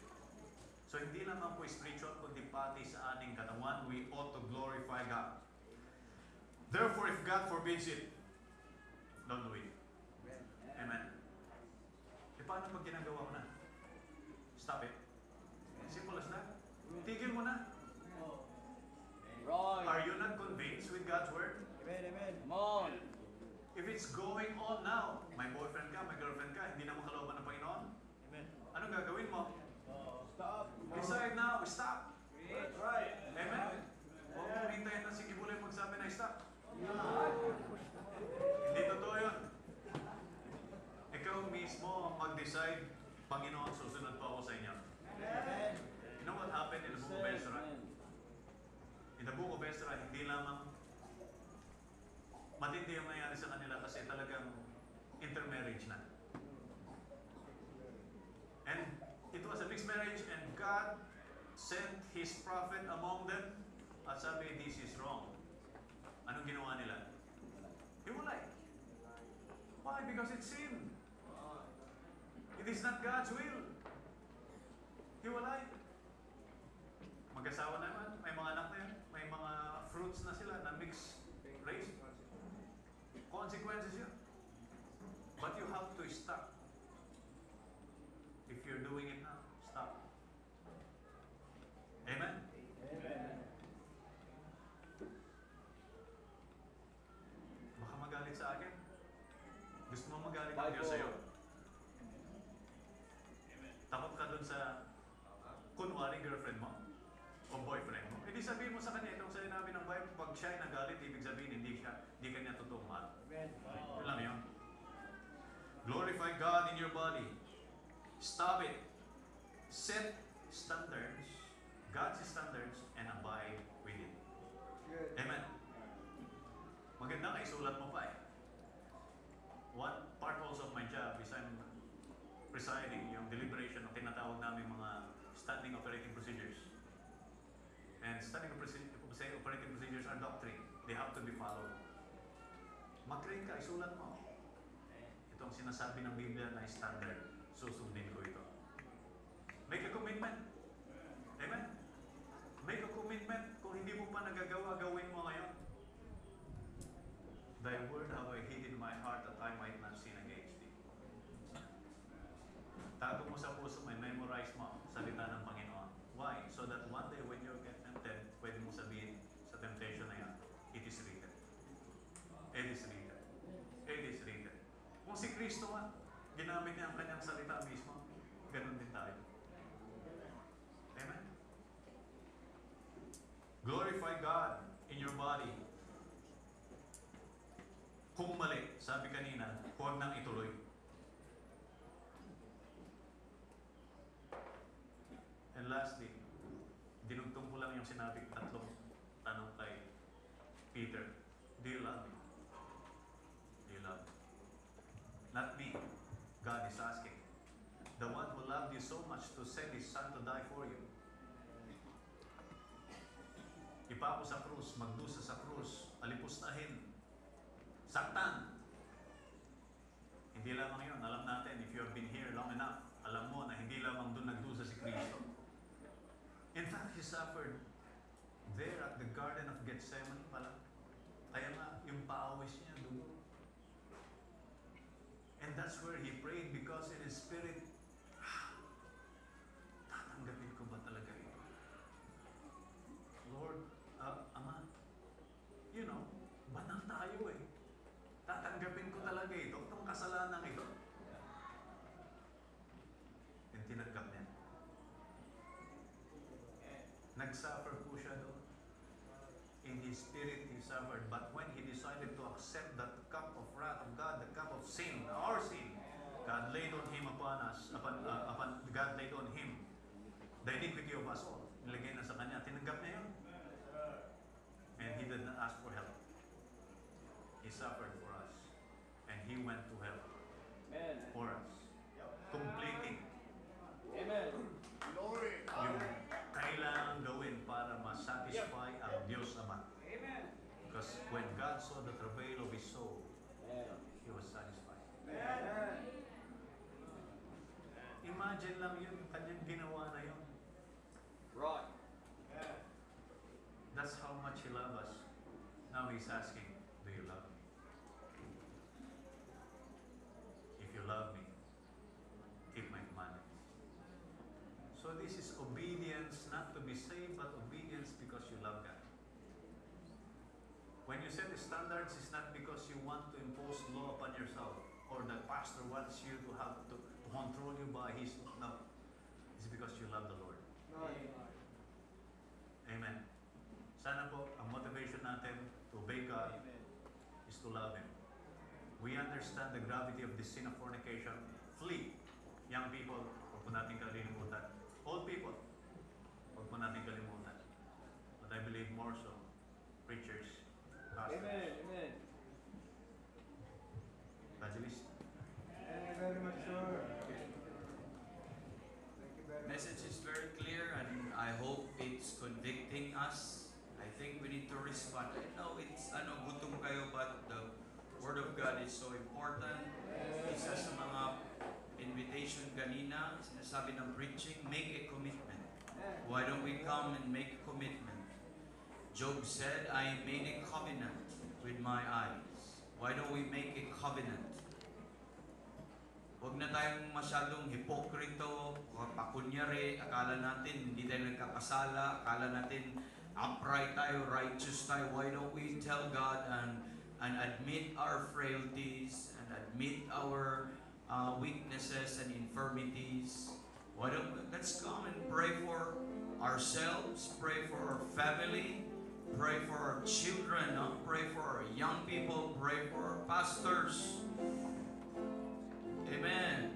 So hindi naman po spiritual, kundi pati sa ating katawan, we ought to glorify God. Therefore, if God forbids it, don't do it. Amen. E paano pag ginagawa mo na? Stop it. Simple as that. Tigil mo na. Right. Are you not convinced with God's word? Amen, amen. Come on. If it's going on now, may boyfriend ka, may girlfriend ka, hindi na mo kalooban ng Panginoon, Amen. anong gagawin mo? Stop. Decide now, stop. That's right. Amen? Huwag mo hintayin na si Kibuloy magsabi na stop. Hindi totoo yun. Ikaw mismo ang mag-decide, Panginoon, susunod pa ako sa inyo. Amen. You know what happened in the book of Ezra? In the book of Ezra, hindi lamang matindi yung nangyari sa kanila kasi talagang intermarriage na. And it was a mixed marriage and God sent His prophet among them at sabi, this is wrong. Anong ginawa nila? Hiwalay. Why? Because it's sin. It is not God's will. Hiwalay. Mag-asawa naman, may mga anak na yun, may mga fruits na sila na mixed race. Consequences yun. But you have to stop. If you're doing it now, stop. Amen? Amen. Baka magalit sa akin. Gusto mo magalit ang Bye Diyos po. sa'yo? Takot ka dun sa kunwari girlfriend mo o boyfriend mo. Hindi sabihin mo sa kanya itong sinabi ng Bible, pag siya ay nagalit, ibig sabihin hindi ka niya totoong mahal. Amen. Yun lang yun. Glorify God in your body. Stop it. Set standards, God's standards, and abide with it. Good. Amen. Maganda nga, isulat mo pa eh. One part also of my job is I'm presiding yung deliberation ng tinatawag namin mga standing operating procedures. And standing operating procedures are doctrine. They have to be followed. Mag-train ka, isulat mo. Ito ang sinasabi ng Biblia na standard. Susundin ko ito. Make a commitment. Amen? Make a commitment. Kung hindi mo pa nagagawa, gawin mo ngayon. Thy word have I hid in my heart that I might not sin against thee. Tago mo sa puso, may memorize mo salita ng Panginoon. Why? So that one day when you get tempted, pwede mo sabihin sa temptation na yan, it is written. It is written. It is written. Kung si Kristo nga, ginamit niya ang kanyang salita mismo, ganun din tayo. Amen? Glorify God in your body. Kung mali, sabi kanina, huwag nang ituloy. And lastly, dinugtong ko lang yung sinabi tatlong tanong kay Peter. Do you love me? Do you love me? Not me. God is asking. The one who loved you so much to send His Son to die for you. Ipapo sa krus, magdusa sa krus, alipustahin, saktan. Hindi lamang yun. Alam natin, if you have been here long enough, alam mo na hindi lamang doon nagdusa si Kristo. In fact, He suffered there at the Garden of Gethsemane pala. Kaya nga, yung paawis niya doon. And that's where He prayed because in His Spirit, tatanggapin Nagsuffer po siya doon. In his spirit, he suffered. But when he decided to accept that cup of wrath of God, the cup of sin, our sin, God laid on him upon us, God laid on him the iniquity of us all. Nilagay na sa kanya. Tinanggap niya yun. And he did not ask for help. He suffered for us. And he went to hell Amen. for us. Completing Amen. Glory. yung kailangan gawin para masatisfy ang Diyos Ama. Amen. Because when God saw the travail of His soul, Amen. He was satisfied. Amen. Imagine lang yun, yung kanyang ginawa na yun. Right. That's how much He loved us. Now He's asking, do you love me? If you love me, keep my commandments. So this is obedience, not to be saved, but obedience because you love God. When you set the standards, it's not because you want to impose law upon yourself or the pastor wants you to have to control you by his no. It's because you love the Lord. Amen. Sana po, ang motivation natin to obey God is to love Him. We understand the gravity of the sin of fornication. Flee. Young people, huwag po natin kalimutan. Old people, huwag po natin kalimutan. But I believe more so, preachers, pastors, Amen. Amen. evangelists. Thank you very much, sir. Thank you very much. Message is very clear and I hope it's convicting us. I think we need to respond. I know it's gutom kayo, but the Word of God is so important. Isa sa mga invitation kanina, sinasabi ng preaching, make a commitment. Why don't we come and make a commitment? Job said, I made a covenant with my eyes. Why don't we make a covenant? Huwag na tayong masyadong hipokrito, pakunyari, akala natin hindi tayo nagkakasala, akala natin upright tayo, righteous tayo. Why don't we tell God and admit our frailties and admit our weaknesses and infirmities? Why don't let's come and pray for ourselves, pray for our family, pray for our children, pray for our young people, pray for our pastors. Amen.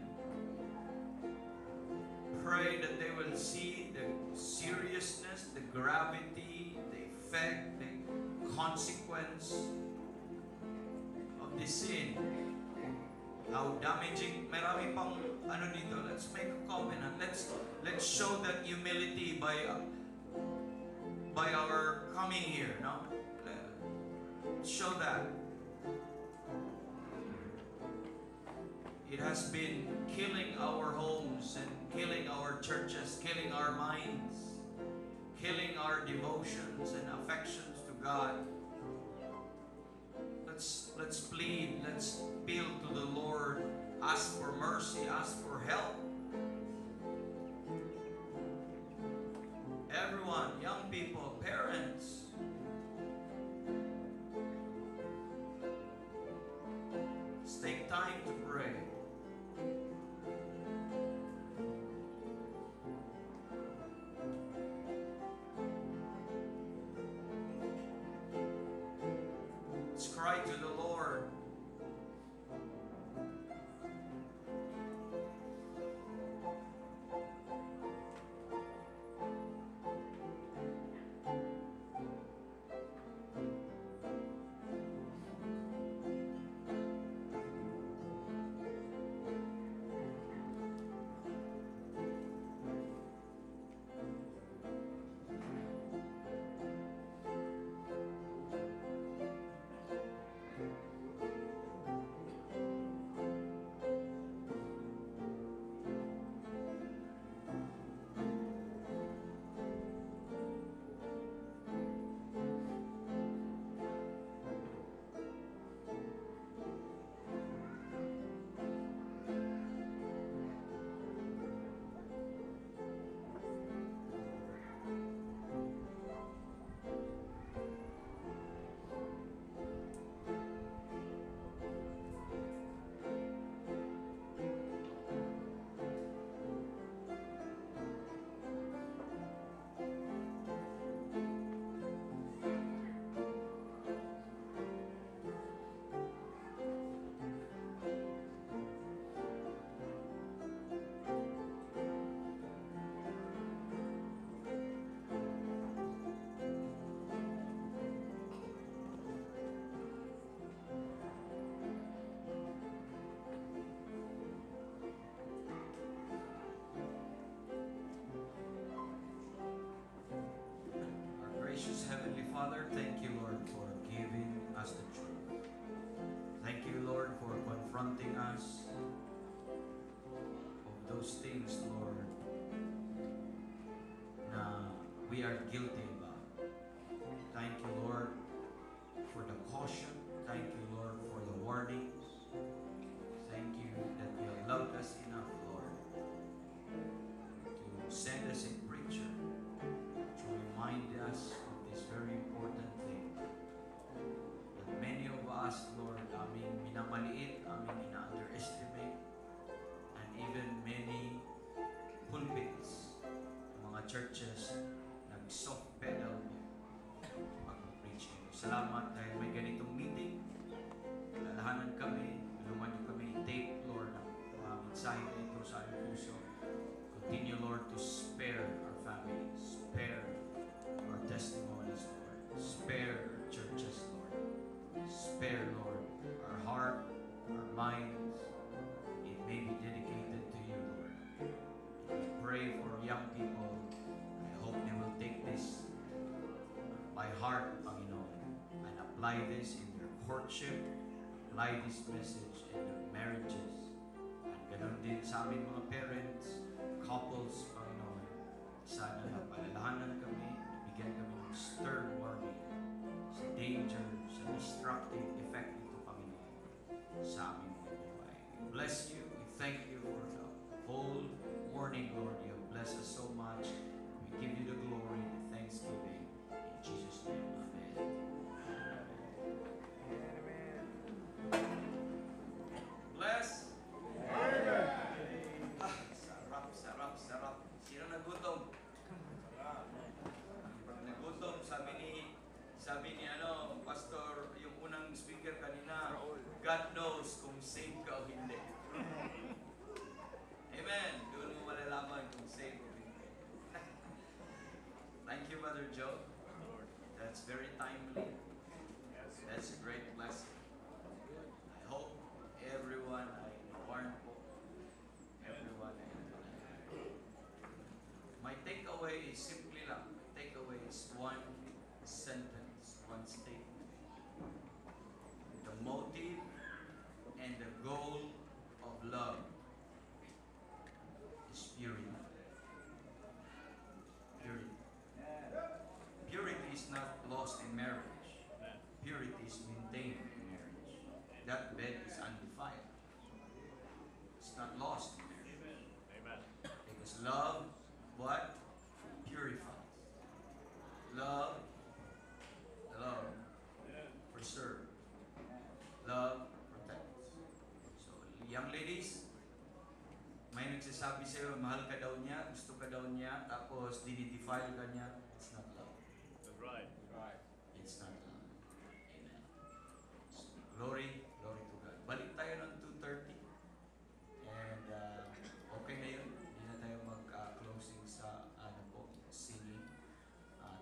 Pray that they will see the seriousness, the gravity, the effect, the consequence of this sin. How damaging. Marami pang dito. Let's make a covenant. Let's show that humility by our coming here. No, show that. It has been killing our homes and killing our churches, killing our minds, killing our devotions and affections to God. Let's plead, let's appeal to the Lord, ask for mercy, ask for help. Everyone, young people, parents, let's take time to pray. Let's cry to the Lord. Father, thank you, Lord, for giving us the truth. Thank you, Lord, for confronting us of those things, Lord, na we are guilty about. Thank you, Lord, for the caution. Thank you, Lord, for the warnings. Thank you that you have loved us enough, Lord, to send us a preacher to remind us of this very important thing. That many of us, Lord, aming minamaliit, aming ina-underestimate, and even many pulpits, mga churches, nag-soft pedal pag-preaching. Salamat dahil may ganitong meeting. Lalahanan kami, tulungan niyo kami i-take, Lord, ang mensahe na ito sa aming puso. Continue, Lord, to spare our families, spare our testimonies, Lord. Spare our churches, Lord. Spare, Lord, our heart, our minds. It may be dedicated to you, Lord. We pray for young people. I hope they will take this by heart, Panginoon, and apply this in their courtship, apply this message in their marriages. And ganoon din sa aming mga parents, couples, Panginoon. Sana napalalahanan kami, bigyan kami ng stern warning sa danger, sa destructive effect nito, Panginoon, sa aming mga buhay. We bless you. We thank you for the whole morning, Lord. You have blessed us so much. We give you the glory, the thanksgiving. In Jesus' name, amen. Bless. Sarap. Sino nagutom? Nagutom, sabi ni pastor, yung unang speaker kanina, God knows kung save ka o hindi. Amen. Doon mo malalaman kung save o hindi. Thank you, Brother Joe. That's very timely. That's a great blessing. I hope everyone ay warn po. Everyone ay my takeaway is simply lang. My takeaway is one sentence, one statement. The motive and the goal of love is purity. Purity. Purity is not lost in marriage. Purity is maintained in marriage. That bed is undefiled. It's not lost in marriage. Because love, what? Purifies. Love preserves. Love protects. So, young ladies, may nagsasabi sa'yo, mahal ka daw niya, gusto ka daw niya, tapos dinidefile ka niya. It's not love. That's right. It's not love. Amen. So, glory to God. Balik tayo ng 2:30. And okay na yun. Hindi na tayo mag-closing sa singing.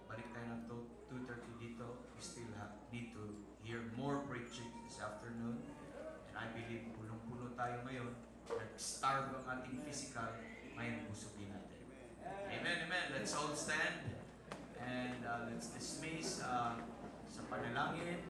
Balik tayo ng 2:30 dito. We still need to hear more preaching this afternoon. And I believe punong-puno tayo ngayon. Nag-starve ang ating physical. Ngayon busugin natin. Amen. Let's all stand. And let's dismiss sa panalangin.